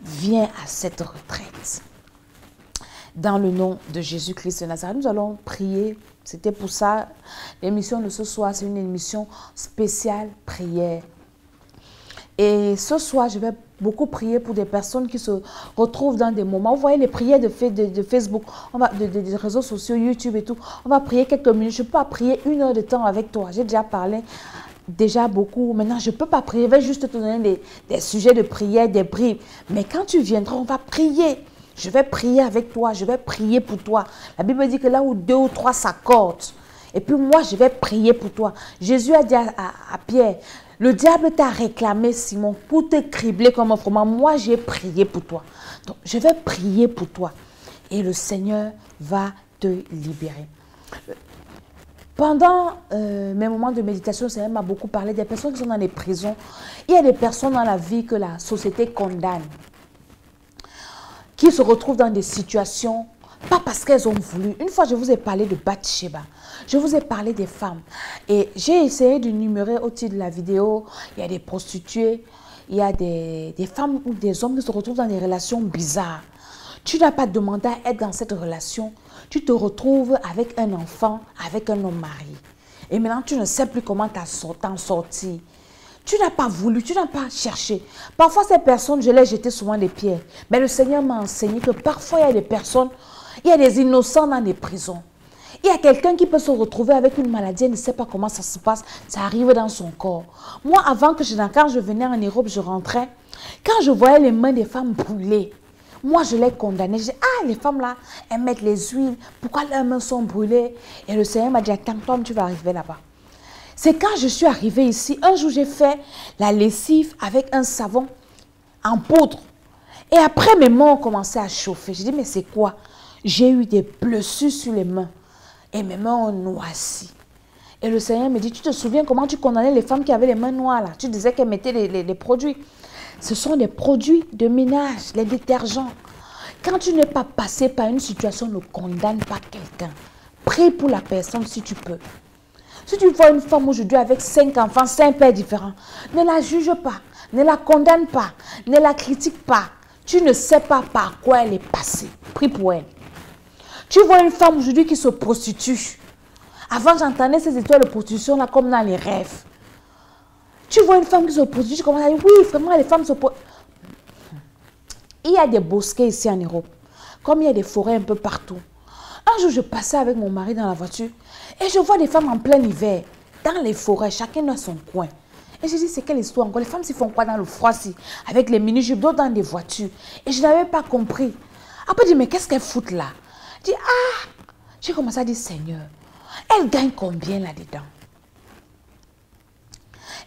Viens à cette retraite. Dans le nom de Jésus-Christ de Nazareth, nous allons prier. C'était pour ça, l'émission de ce soir, c'est une émission spéciale prière. Et ce soir, je vais beaucoup prier pour des personnes qui se retrouvent dans des moments. Vous voyez les prières de Facebook, des réseaux sociaux, YouTube et tout. On va prier quelques minutes. Je ne peux pas prier 1 heure de temps avec toi. J'ai déjà parlé beaucoup. Maintenant, je ne peux pas prier. Je vais juste te donner des sujets de prière, des bribes. Mais quand tu viendras, on va prier. Je vais prier avec toi, je vais prier pour toi. La Bible dit que là où 2 ou 3 s'accordent, et puis moi je vais prier pour toi. Jésus a dit à Pierre, le diable t'a réclamé Simon pour te cribler comme un froment. Moi j'ai prié pour toi. Donc je vais prier pour toi. Et le Seigneur va te libérer. Pendant mes moments de méditation, le Seigneur m'a beaucoup parlé des personnes qui sont dans les prisons. Il y a des personnes dans la vie que la société condamne, qui se retrouvent dans des situations, pas parce qu'elles ont voulu. Une fois, je vous ai parlé de Bathsheba. Je vous ai parlé des femmes. Et j'ai essayé d'énumérer au titre de la vidéo, il y a des prostituées, il y a des femmes ou des hommes qui se retrouvent dans des relations bizarres. Tu n'as pas demandé à être dans cette relation. Tu te retrouves avec un enfant, avec un homme marié. Et maintenant, tu ne sais plus comment t'en sortir. Tu n'as pas voulu, tu n'as pas cherché. Parfois, ces personnes, je les jetais souvent des pierres. Mais le Seigneur m'a enseigné que parfois, il y a des personnes, il y a des innocents dans les prisons. Il y a quelqu'un qui peut se retrouver avec une maladie, il ne sait pas comment ça se passe, ça arrive dans son corps. Moi, quand je venais en Europe, je rentrais. Quand je voyais les mains des femmes brûlées, moi, je les condamnais. Je disais, ah, les femmes là, elles mettent les huiles, pourquoi leurs mains sont brûlées? Et le Seigneur m'a dit, attends, Tom, tu vas arriver là-bas. C'est quand je suis arrivée ici, un jour j'ai fait la lessive avec un savon en poudre. Et après mes mains ont commencé à chauffer. J'ai dit, mais c'est quoi? J'ai eu des blessures sur les mains. Et mes mains ont noirci. Et le Seigneur me dit, tu te souviens comment tu condamnais les femmes qui avaient les mains noires là? Tu disais qu'elles mettaient les produits. Ce sont des produits de ménage, les détergents. Quand tu n'es pas passé par une situation, ne condamne pas quelqu'un. Prie pour la personne si tu peux. Si tu vois une femme aujourd'hui avec 5 enfants, 5 pères différents, ne la juge pas, ne la condamne pas, ne la critique pas. Tu ne sais pas par quoi elle est passée. Prie pour elle. Tu vois une femme aujourd'hui qui se prostitue. Avant, j'entendais ces histoires de prostitution là comme dans les rêves. Tu vois une femme qui se prostitue, tu commences à dire, oui, vraiment, les femmes se prostituent. Il y a des bosquets ici en Europe, comme il y a des forêts un peu partout. Un jour, je passais avec mon mari dans la voiture et je vois des femmes en plein hiver, dans les forêts, chacun dans son coin. Et j'ai dit, c'est quelle histoire encore? Les femmes s'y font quoi dans le froid-ci? Avec les mini-jupes, d'autres dans des voitures. Et je n'avais pas compris. Après, je dis, mais qu'est-ce qu'elles foutent là? Je dis, ah! J'ai commencé à dire, Seigneur, elles gagnent combien là-dedans?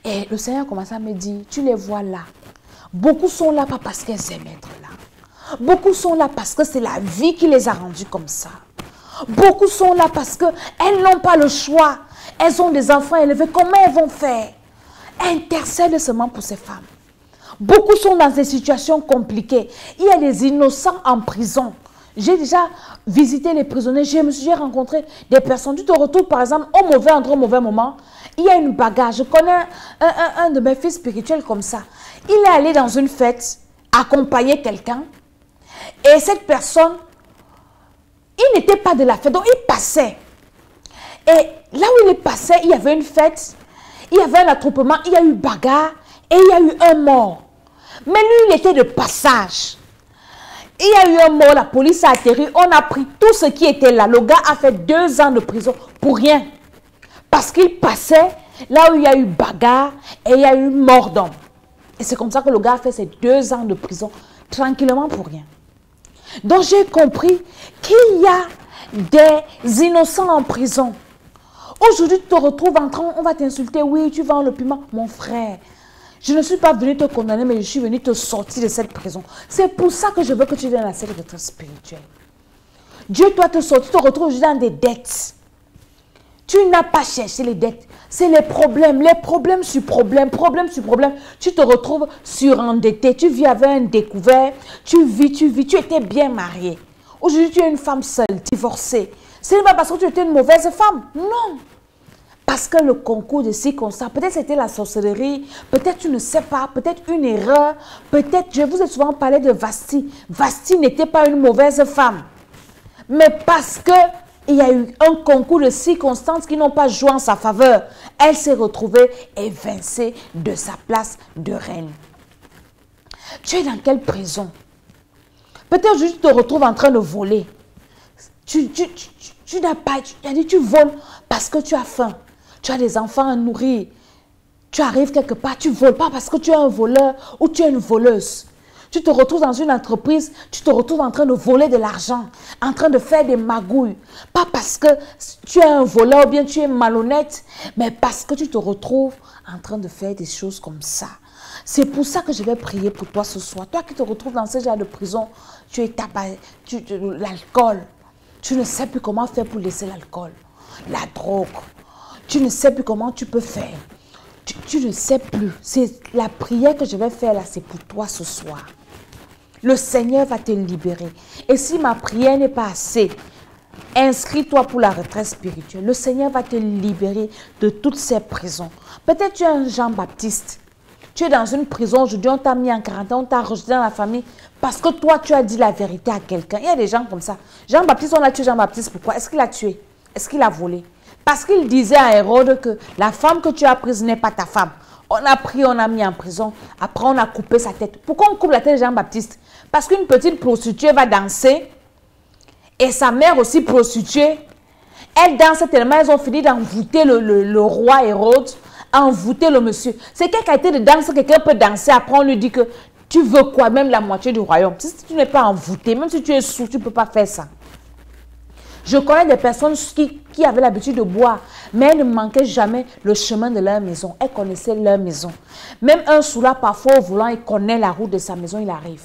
Et le Seigneur a commencé à me dire, tu les vois là. Beaucoup sont là pas parce qu'elles aiment être là. Beaucoup sont là parce que c'est la vie qui les a rendues comme ça. Beaucoup sont là parce qu'elles n'ont pas le choix. Elles ont des enfants élevés. Comment elles vont faire? Intercède seulement pour ces femmes. Beaucoup sont dans des situations compliquées. Il y a des innocents en prison. J'ai déjà visité les prisonniers. J'ai rencontré des personnes. Tu te retrouves par exemple au mauvais endroit, au mauvais moment. Il y a une bagarre. Je connais un de mes fils spirituels comme ça. Il est allé dans une fête accompagner quelqu'un. Et cette personne, il n'était pas de la fête, donc il passait. Et là où il passait, il y avait une fête, il y avait un attroupement, il y a eu bagarre et il y a eu un mort. Mais lui, il était de passage. Il y a eu un mort, la police a atterri, on a pris tout ce qui était là. Le gars a fait 2 ans de prison pour rien. Parce qu'il passait là où il y a eu bagarre et il y a eu mort d'homme. Et c'est comme ça que le gars a fait ses 2 ans de prison, tranquillement pour rien. Donc j'ai compris qu'il y a des innocents en prison. Aujourd'hui, tu te retrouves en train, on va t'insulter, oui, tu vends le piment. Mon frère, je ne suis pas venu te condamner, mais je suis venu te sortir de cette prison. C'est pour ça que je veux que tu viennes à cette retraite spirituelle. Dieu doit te sortir, tu te retrouves dans des dettes. Tu n'as pas cherché les dettes. C'est les problèmes sur problèmes, problème sur problème. Tu te retrouves surendetté. Tu vis avec un découvert. Tu vis. Tu étais bien marié. Aujourd'hui, tu es une femme seule, divorcée. Ce n'est pas parce que tu étais une mauvaise femme. Non. Parce que le concours de circonstances, peut-être c'était la sorcellerie, peut-être tu ne sais pas, peut-être une erreur, peut-être, je vous ai souvent parlé de Vasti. Vasti n'était pas une mauvaise femme. Mais parce que il y a eu un concours de circonstances qui n'ont pas joué en sa faveur. Elle s'est retrouvée évincée de sa place de reine. Tu es dans quelle prison? Peut-être que tu te retrouves en train de voler. Tu n'as pas, tu voles parce que tu as faim. Tu as des enfants à nourrir. Tu arrives quelque part, tu voles pas parce que tu es un voleur ou tu es une voleuse. Tu te retrouves dans une entreprise, tu te retrouves en train de voler de l'argent, en train de faire des magouilles. Pas parce que tu es un voleur ou bien tu es malhonnête, mais parce que tu te retrouves en train de faire des choses comme ça. C'est pour ça que je vais prier pour toi ce soir. Toi qui te retrouves dans ce genre de prison, tu es tabac, l'alcool. Tu ne sais plus comment faire pour laisser l'alcool, la drogue. Tu ne sais plus comment tu peux faire. Tu ne sais plus. C'est la prière que je vais faire là, c'est pour toi ce soir. Le Seigneur va te libérer. Et si ma prière n'est pas assez, inscris-toi pour la retraite spirituelle. Le Seigneur va te libérer de toutes ces prisons. Peut-être tu es un Jean-Baptiste. Tu es dans une prison aujourd'hui, on t'a mis en quarantaine, on t'a rejeté dans la famille parce que toi, tu as dit la vérité à quelqu'un. Il y a des gens comme ça. Jean-Baptiste, on a tué Jean-Baptiste. Pourquoi? Est-ce qu'il a tué? Est-ce qu'il a volé? Parce qu'il disait à Hérode que la femme que tu as prise n'est pas ta femme. On a pris, on a mis en prison. Après, on a coupé sa tête. Pourquoi on coupe la tête de Jean-Baptiste? Parce qu'une petite prostituée va danser. Et sa mère aussi prostituée. Elle danse tellement, elles ont fini d'envoûter le roi Hérode, envoûter le monsieur. C'est quelle qualité de danse quelqu'un peut danser? Après, on lui dit que tu veux quoi? Même la moitié du royaume. Si tu n'es pas envoûté, même si tu es sous, tu ne peux pas faire ça. Je connais des personnes qui avaient l'habitude de boire, mais elles ne manquaient jamais le chemin de leur maison. Elles connaissaient leur maison. Même un soulard, parfois au volant, il connaît la route de sa maison, il arrive.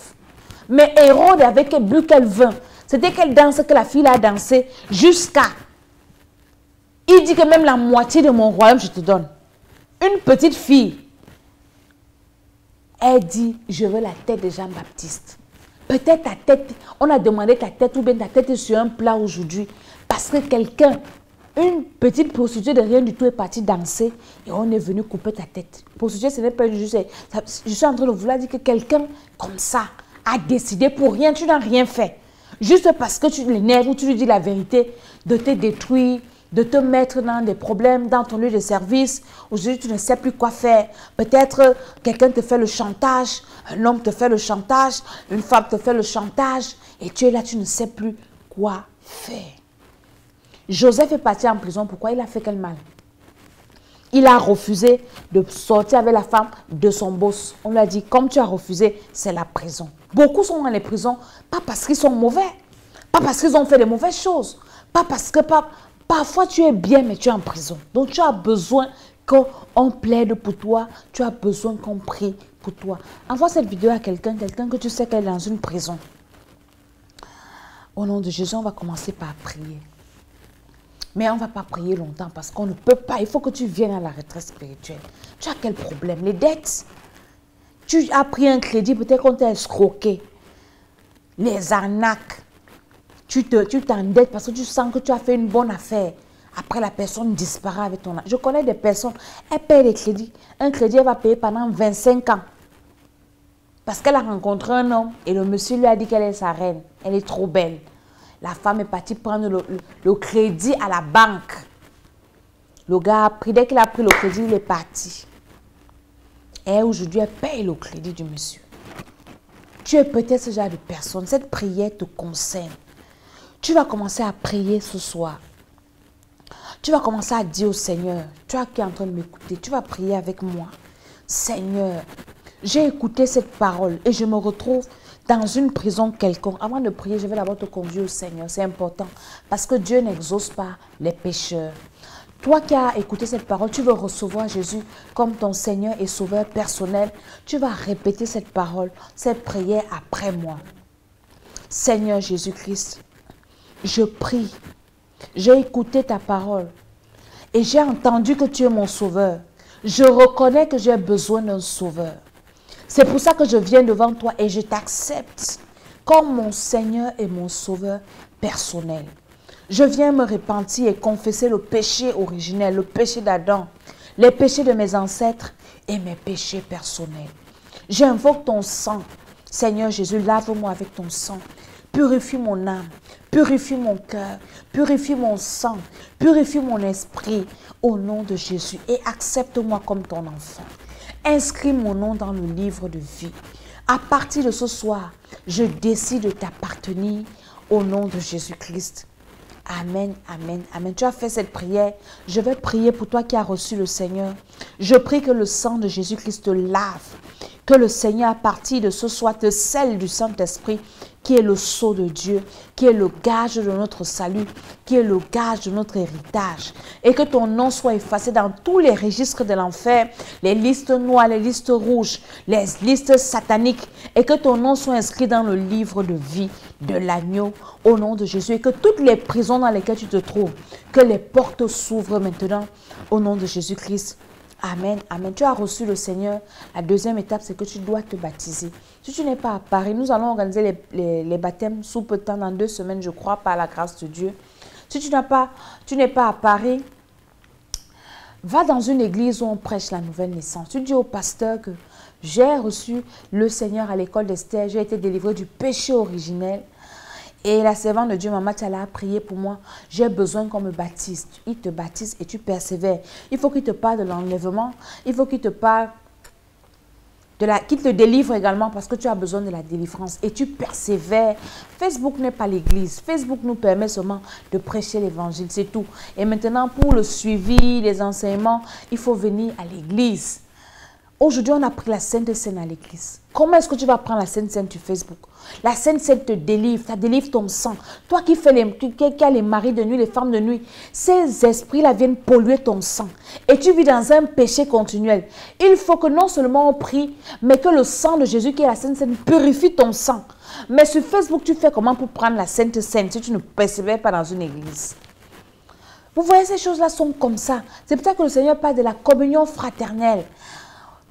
Mais Hérode, avec quel but qu'elle vin, c'était quelle danse que la fille a dansé jusqu'à... Il dit que même la moitié de mon royaume, je te donne. Une petite fille, elle dit, je veux la tête de Jean-Baptiste. Peut-être ta tête, on a demandé ta tête ou bien ta tête est sur un plat aujourd'hui. Parce que quelqu'un, une petite prostituée de rien du tout est partie danser et on est venu couper ta tête. Prostituée, ce n'est pas juste... Je suis en train de vouloir dire que quelqu'un comme ça a décidé pour rien, tu n'as rien fait. Juste parce que tu l'énerves ou tu lui dis la vérité, de te détruire, de te mettre dans des problèmes dans ton lieu de service. Aujourd'hui, tu ne sais plus quoi faire. Peut-être quelqu'un te fait le chantage, un homme te fait le chantage, une femme te fait le chantage et tu es là, tu ne sais plus quoi faire. Joseph est parti en prison. Pourquoi? Il a fait quel mal? Il a refusé de sortir avec la femme de son boss. On lui a dit, comme tu as refusé, c'est la prison. Beaucoup sont dans les prisons, pas parce qu'ils sont mauvais, pas parce qu'ils ont fait de mauvaises choses, pas parce que parfois tu es bien, mais tu es en prison. Donc tu as besoin qu'on plaide pour toi, tu as besoin qu'on prie pour toi. Envoie cette vidéo à quelqu'un que tu sais qu'elle est dans une prison. Au nom de Jésus, on va commencer par prier. Mais on ne va pas prier longtemps parce qu'on ne peut pas. Il faut que tu viennes à la retraite spirituelle. Tu as quel problème? Les dettes. Tu as pris un crédit, peut-être qu'on t'a escroqué. Les arnaques. Tu t'endettes parce que tu sens que tu as fait une bonne affaire. Après, la personne disparaît avec ton argent. Je connais des personnes, elles payent les crédits. Un crédit, elle va payer pendant 25 ans. Parce qu'elle a rencontré un homme et le monsieur lui a dit qu'elle est sa reine. Elle est trop belle. La femme est partie prendre le crédit à la banque. Le gars a pris, dès qu'il a pris le crédit, il est parti. Et aujourd'hui, elle paye le crédit du monsieur. Tu es peut-être ce genre de personne. Cette prière te concerne. Tu vas commencer à prier ce soir. Tu vas commencer à dire au Seigneur, toi qui es en train de m'écouter, tu vas prier avec moi. Seigneur, j'ai écouté cette parole et je me retrouve dans une prison quelconque. Avant de prier, je vais d'abord te conduire au Seigneur. C'est important parce que Dieu n'exauce pas les pécheurs. Toi qui as écouté cette parole, tu veux recevoir Jésus comme ton Seigneur et Sauveur personnel. Tu vas répéter cette parole, cette prière après moi. Seigneur Jésus-Christ, je prie. J'ai écouté ta parole et j'ai entendu que tu es mon sauveur. Je reconnais que j'ai besoin d'un sauveur. C'est pour ça que je viens devant toi et je t'accepte comme mon Seigneur et mon sauveur personnel. Je viens me repentir et confesser le péché originel, le péché d'Adam, les péchés de mes ancêtres et mes péchés personnels. J'invoque ton sang. Seigneur Jésus, lave-moi avec ton sang. Purifie mon âme, purifie mon cœur, purifie mon sang, purifie mon esprit au nom de Jésus et accepte-moi comme ton enfant. Inscris mon nom dans le livre de vie. À partir de ce soir, je décide de t'appartenir au nom de Jésus-Christ. Amen, amen, amen. Tu as fait cette prière. Je vais prier pour toi qui as reçu le Seigneur. Je prie que le sang de Jésus-Christ te lave. Que le Seigneur, à partir de ce soir, te scelle du Saint-Esprit, qui est le sceau de Dieu, qui est le gage de notre salut, qui est le gage de notre héritage. Et que ton nom soit effacé dans tous les registres de l'enfer, les listes noires, les listes rouges, les listes sataniques. Et que ton nom soit inscrit dans le livre de vie de l'agneau au nom de Jésus. Et que toutes les prisons dans lesquelles tu te trouves, que les portes s'ouvrent maintenant au nom de Jésus-Christ. Amen, amen. Tu as reçu le Seigneur. La deuxième étape, c'est que tu dois te baptiser. Si tu n'es pas à Paris, nous allons organiser les baptêmes sous peu de temps, dans 2 semaines, je crois, par la grâce de Dieu. Si tu n'es pas à Paris, va dans une église où on prêche la nouvelle naissance. Tu dis au pasteur que j'ai reçu le Seigneur à l'école d'Esther, j'ai été délivré du péché originel. Et la servante de Dieu, Maman Tchala, a prié pour moi. J'ai besoin qu'on me baptise. Il te baptise et tu persévères. Il faut qu'il te parle de l'enlèvement. Il faut qu'il te parle qu'il te délivre également parce que tu as besoin de la délivrance. Et tu persévères. Facebook n'est pas l'église. Facebook nous permet seulement de prêcher l'évangile, c'est tout. Et maintenant, pour le suivi, les enseignements, il faut venir à l'église. Aujourd'hui, on a pris la Sainte Seine à l'église. Comment est-ce que tu vas prendre la Sainte Seine sur Facebook? La Sainte Seine te délivre, ça délivre ton sang. Toi qui as les maris de nuit, les femmes de nuit, ces esprits-là viennent polluer ton sang. Et tu vis dans un péché continuel. Il faut que non seulement on prie, mais que le sang de Jésus qui est la Sainte Seine purifie ton sang. Mais sur Facebook, tu fais comment pour prendre la Sainte Seine si tu ne persévères pas dans une église? Vous voyez, ces choses-là sont comme ça. C'est pour ça que le Seigneur parle de la communion fraternelle.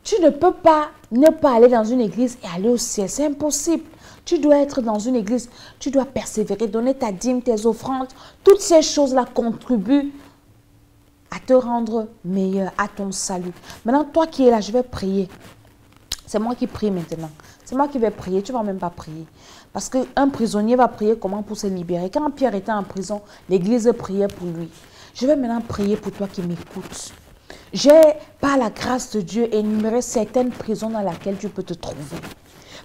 Tu ne peux pas ne pas aller dans une église et aller au ciel. C'est impossible. Tu dois être dans une église. Tu dois persévérer, donner ta dîme, tes offrandes. Toutes ces choses-là contribuent à te rendre meilleur, à ton salut. Maintenant, toi qui es là, je vais prier. C'est moi qui prie maintenant. C'est moi qui vais prier. Tu ne vas même pas prier. Parce qu'un prisonnier va prier comment pour se libérer. Quand Pierre était en prison, l'église priait pour lui. Je vais maintenant prier pour toi qui m'écoutes. J'ai, par la grâce de Dieu, énuméré certaines prisons dans lesquelles tu peux te trouver.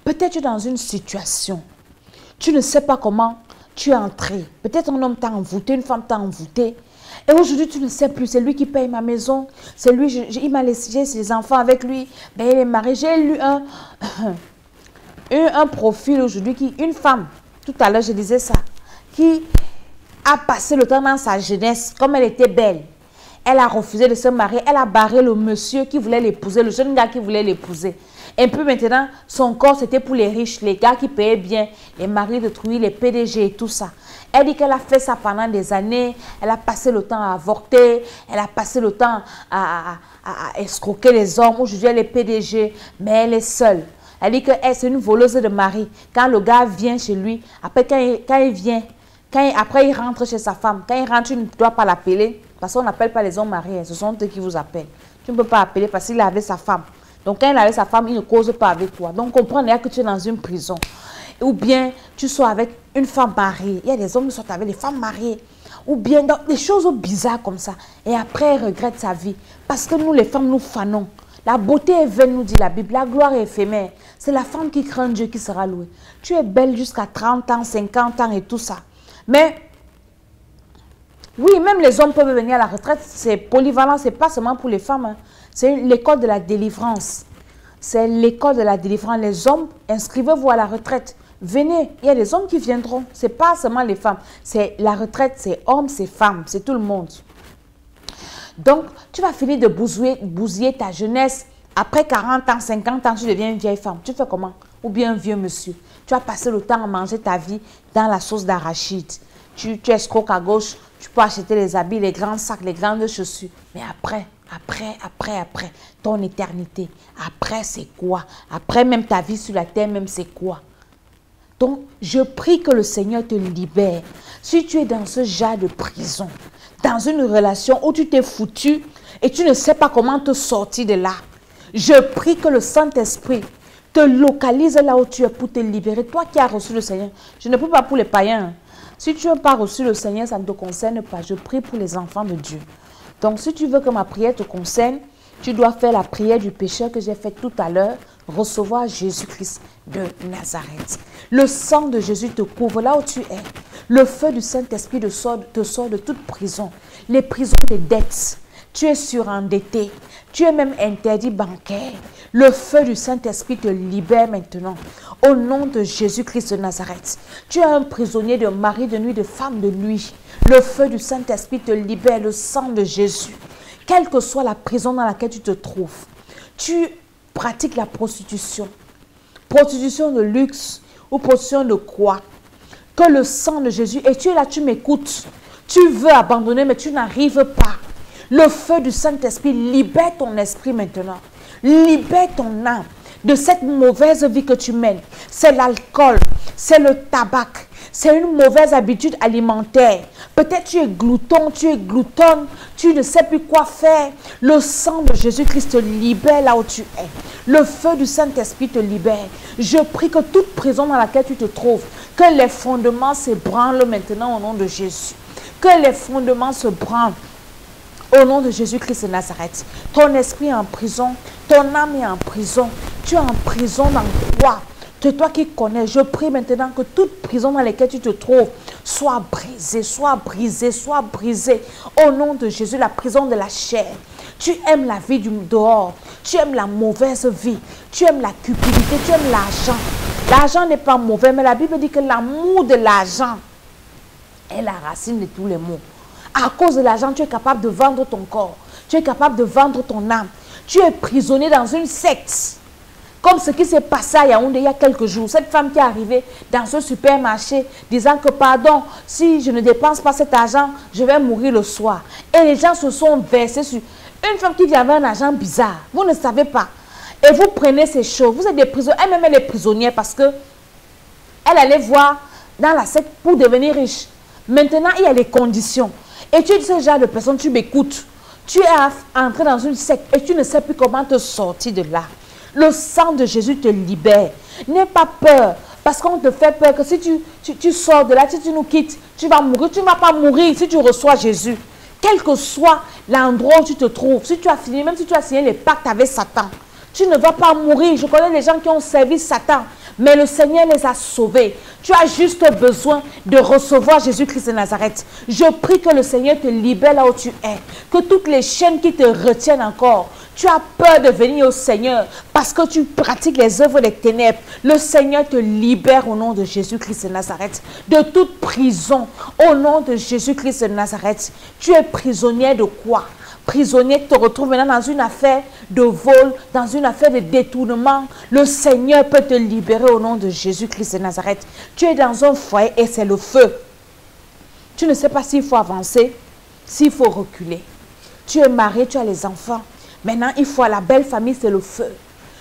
Peut-être tu es dans une situation. Tu ne sais pas comment tu es entré. Peut-être un homme t'a envoûté, une femme t'a envoûté. Et aujourd'hui, tu ne sais plus, c'est lui qui paye ma maison, c'est lui, il m'a laissé ses enfants avec lui, ben, il est marié. J'ai lu un profil aujourd'hui, une femme, tout à l'heure je disais ça, qui a passé le temps dans sa jeunesse, comme elle était belle. Elle a refusé de se marier, elle a barré le monsieur qui voulait l'épouser, le jeune gars qui voulait l'épouser. Et puis maintenant, son corps c'était pour les riches, les gars qui payaient bien, les maris de truie, les PDG et tout ça. Elle dit qu'elle a fait ça pendant des années, elle a passé le temps à avorter, elle a passé le temps à escroquer les hommes. Aujourd'hui, elle est PDG, mais elle est seule. Elle dit que c'est une voleuse de mari. Quand le gars vient chez lui, après quand il vient, après il rentre chez sa femme, quand il rentre, tu ne dois pas l'appeler, parce qu'on n'appelle pas les hommes mariés, ce sont eux qui vous appellent. Tu ne peux pas appeler parce qu'il est avec sa femme. Donc quand il est avec sa femme, il ne cause pas avec toi. Donc comprends déjà que tu es dans une prison. Ou bien tu sois avec une femme mariée. Il y a des hommes qui sont avec des femmes mariées. Ou bien des choses bizarres comme ça. Et après, elle regrette sa vie. Parce que nous, les femmes, nous fanons. La beauté est vaine, nous dit la Bible. La gloire est éphémère. C'est la femme qui craint Dieu qui sera louée. Tu es belle jusqu'à 30 ans, 50 ans et tout ça. Mais, oui, même les hommes peuvent venir à la retraite. C'est polyvalent, ce n'est pas seulement pour les femmes. Hein. C'est l'école de la délivrance. C'est l'école de la délivrance. Les hommes, inscrivez-vous à la retraite. Venez, il y a des hommes qui viendront. Ce n'est pas seulement les femmes. C'est la retraite, c'est hommes, c'est femmes, c'est tout le monde. Donc, tu vas finir de bousiller ta jeunesse. Après 40 ans, 50 ans, tu deviens une vieille femme. Tu fais comment? Ou bien un vieux monsieur. Tu vas passer le temps à manger ta vie dans la sauce d'arachide. Tu escroques à gauche, tu peux acheter les habits, les grands sacs, les grandes chaussures. Mais après, ton éternité, après c'est quoi? Après même ta vie sur la terre, même c'est quoi? Donc, je prie que le Seigneur te libère. Si tu es dans ce genre de prison, dans une relation où tu t'es foutu et tu ne sais pas comment te sortir de là, je prie que le Saint-Esprit te localise là où tu es pour te libérer. Toi qui as reçu le Seigneur, je ne peux pas pour les païens. Si tu n'as pas reçu le Seigneur, ça ne te concerne pas. Je prie pour les enfants de Dieu. Donc, si tu veux que ma prière te concerne, tu dois faire la prière du pécheur que j'ai faite tout à l'heure, recevoir Jésus-Christ de Nazareth. Le sang de Jésus te couvre là où tu es. Le feu du Saint-Esprit te sort de toute prison. Les prisons des dettes. Tu es surendetté. Tu es même interdit bancaire. Le feu du Saint-Esprit te libère maintenant. Au nom de Jésus-Christ de Nazareth. Tu es un prisonnier de mari de nuit, de femme de nuit. Le feu du Saint-Esprit te libère, le sang de Jésus. Quelle que soit la prison dans laquelle tu te trouves, tu pratiques la prostitution. Prostitution de luxe ou prostitution de quoi? Que le sang de Jésus, et tu es là, tu m'écoutes. Tu veux abandonner, mais tu n'arrives pas. Le feu du Saint-Esprit libère ton esprit maintenant. Libère ton âme de cette mauvaise vie que tu mènes. C'est l'alcool, c'est le tabac, c'est une mauvaise habitude alimentaire. Peut-être tu es glouton, tu es gloutonne, tu ne sais plus quoi faire. Le sang de Jésus-Christ te libère là où tu es. Le feu du Saint-Esprit te libère. Je prie que toute prison dans laquelle tu te trouves, que les fondements s'ébranlent maintenant au nom de Jésus. Que les fondements se branlent. Au nom de Jésus-Christ de Nazareth, ton esprit est en prison, ton âme est en prison. Tu es en prison dans quoi? C'est toi qui connais. Je prie maintenant que toute prison dans laquelle tu te trouves soit brisée, soit brisée, soit brisée. Au nom de Jésus, la prison de la chair. Tu aimes la vie du dehors. Tu aimes la mauvaise vie. Tu aimes la cupidité. Tu aimes l'argent. L'argent n'est pas mauvais, mais la Bible dit que l'amour de l'argent est la racine de tous les maux. À cause de l'argent, tu es capable de vendre ton corps. Tu es capable de vendre ton âme. Tu es prisonnier dans une secte. Comme ce qui s'est passé à Yaoundé il y a quelques jours. Cette femme qui est arrivée dans ce supermarché disant que pardon, si je ne dépense pas cet argent, je vais mourir le soir. Et les gens se sont versés sur une femme qui vient avec un argent bizarre. Vous ne savez pas. Et vous prenez ces choses. Vous êtes des prisonniers. Elle-même, elle est prisonnière parce que elle allait voir dans la secte pour devenir riche. Maintenant, il y a les conditions. Et tu es ce genre de personne, tu m'écoutes. Tu es entré dans une secte et tu ne sais plus comment te sortir de là. Le sang de Jésus te libère. N'aie pas peur. Parce qu'on te fait peur que si tu sors de là, si tu nous quittes, tu vas mourir. Tu ne vas pas mourir si tu reçois Jésus. Quel que soit l'endroit où tu te trouves, si tu as fini, même si tu as signé les pactes avec Satan, tu ne vas pas mourir. Je connais des gens qui ont servi Satan. mais le Seigneur les a sauvés. Tu as juste besoin de recevoir Jésus-Christ de Nazareth. Je prie que le Seigneur te libère là où tu es. Que toutes les chaînes qui te retiennent encore, tu as peur de venir au Seigneur parce que tu pratiques les œuvres des ténèbres. Le Seigneur te libère au nom de Jésus-Christ de Nazareth. De toute prison, au nom de Jésus-Christ de Nazareth. Tu es prisonnier de quoi? Prisonnier te retrouve maintenant dans une affaire de vol, dans une affaire de détournement. Le Seigneur peut te libérer au nom de Jésus-Christ de Nazareth. Tu es dans un foyer et c'est le feu. Tu ne sais pas s'il faut avancer, s'il faut reculer. Tu es marié, tu as les enfants. Maintenant, il faut à la belle famille, c'est le feu.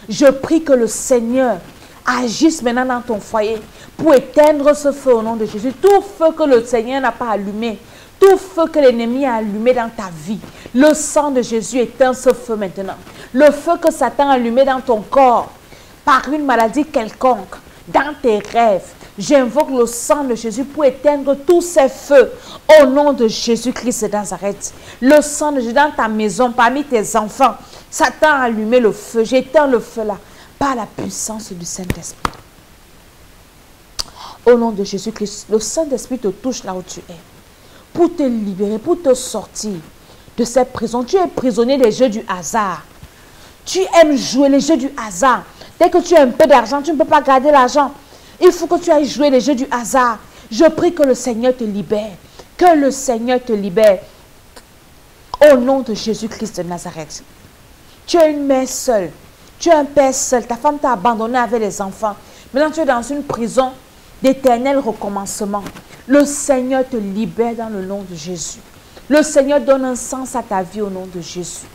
Je prie que le Seigneur agisse maintenant dans ton foyer pour éteindre ce feu au nom de Jésus. Tout feu que le Seigneur n'a pas allumé, tout feu que l'ennemi a allumé dans ta vie, le sang de Jésus éteint ce feu maintenant. Le feu que Satan a allumé dans ton corps, par une maladie quelconque, dans tes rêves, j'invoque le sang de Jésus pour éteindre tous ces feux au nom de Jésus-Christ de Nazareth. Le sang de Jésus dans ta maison, parmi tes enfants, Satan a allumé le feu. J'éteins le feu là, par la puissance du Saint-Esprit. Au nom de Jésus-Christ, le Saint-Esprit te touche là où tu es, pour te libérer, pour te sortir de cette prison. Tu es prisonnier des jeux du hasard. Tu aimes jouer les jeux du hasard. Dès que tu as un peu d'argent, tu ne peux pas garder l'argent. Il faut que tu ailles jouer les jeux du hasard. Je prie que le Seigneur te libère. Que le Seigneur te libère. Au nom de Jésus-Christ de Nazareth. Tu es une mère seule. Tu es un père seul. Ta femme t'a abandonné avec les enfants. Maintenant, tu es dans une prison d'éternel recommencement. Le Seigneur te libère dans le nom de Jésus. Le Seigneur donne un sens à ta vie au nom de Jésus.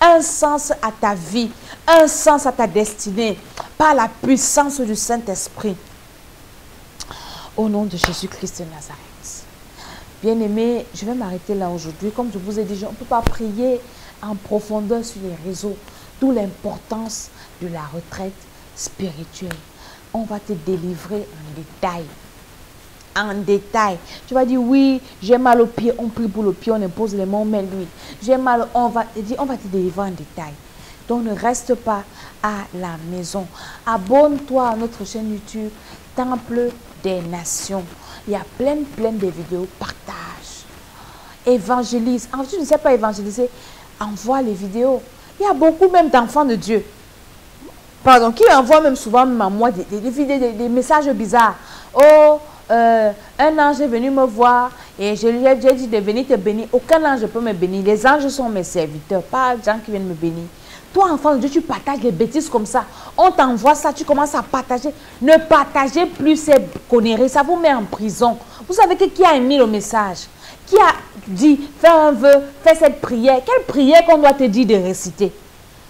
Un sens à ta vie, un sens à ta destinée, par la puissance du Saint-Esprit. Au nom de Jésus-Christ de Nazareth. Bien-aimés, je vais m'arrêter là aujourd'hui. Comme je vous ai dit, on ne peut pas prier en profondeur sur les réseaux. D'où l'importance de la retraite spirituelle. On va te délivrer en détail. En détail. Tu vas dire, oui, j'ai mal au pied, on prie pour le pied, on impose les mains, mais lui. J'ai mal, on va te délivrer en détail. Donc ne reste pas à la maison. Abonne-toi à notre chaîne YouTube, Temple des Nations. Il y a plein de vidéos, partage. Évangélise. Si tu ne sais pas évangéliser, envoie les vidéos. Il y a beaucoup même d'enfants de Dieu. Pardon, qui envoient même souvent même à moi des messages bizarres. Oh, un ange est venu me voir et je lui ai dit de venir te bénir. Aucun ange ne peut me bénir. Les anges sont mes serviteurs, pas les gens qui viennent me bénir. Toi, enfant de Dieu, tu partages des bêtises comme ça. On t'envoie ça, tu commences à partager. Ne partagez plus ces conneries, ça vous met en prison. Vous savez qui a émis le message? Qui a dit, fais un vœu, fais cette prière? Quelle prière qu'on doit te dire de réciter?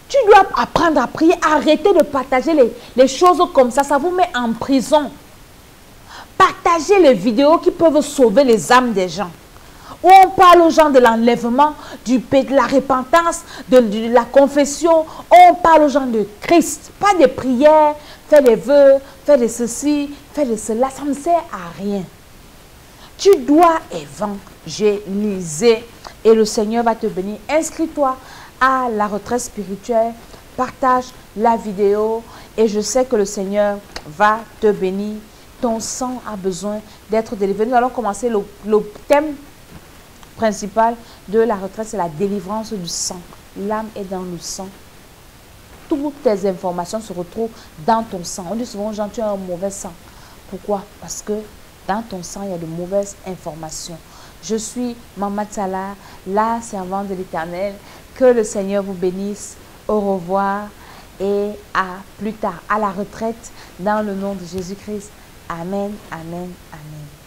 Tu dois apprendre à prier, arrêter de partager les choses comme ça, ça vous met en prison. Partagez les vidéos qui peuvent sauver les âmes des gens. Où on parle aux gens de l'enlèvement, de la repentance, de la confession. On parle aux gens de Christ. Pas de prières, fais des vœux, fais de ceci, fais de cela. Ça ne sert à rien. Tu dois évangéliser et le Seigneur va te bénir. Inscris-toi à la retraite spirituelle. Partage la vidéo et je sais que le Seigneur va te bénir. Ton sang a besoin d'être délivré. Nous allons commencer le thème principal de la retraite, c'est la délivrance du sang. L'âme est dans le sang. Toutes tes informations se retrouvent dans ton sang. On dit souvent aux gens, tu as un mauvais sang. Pourquoi? Parce que dans ton sang, il y a de mauvaises informations. Je suis Maman Tsala, la servante de l'Éternel. Que le Seigneur vous bénisse. Au revoir et à plus tard, à la retraite, dans le nom de Jésus-Christ. Amen, amen, amen.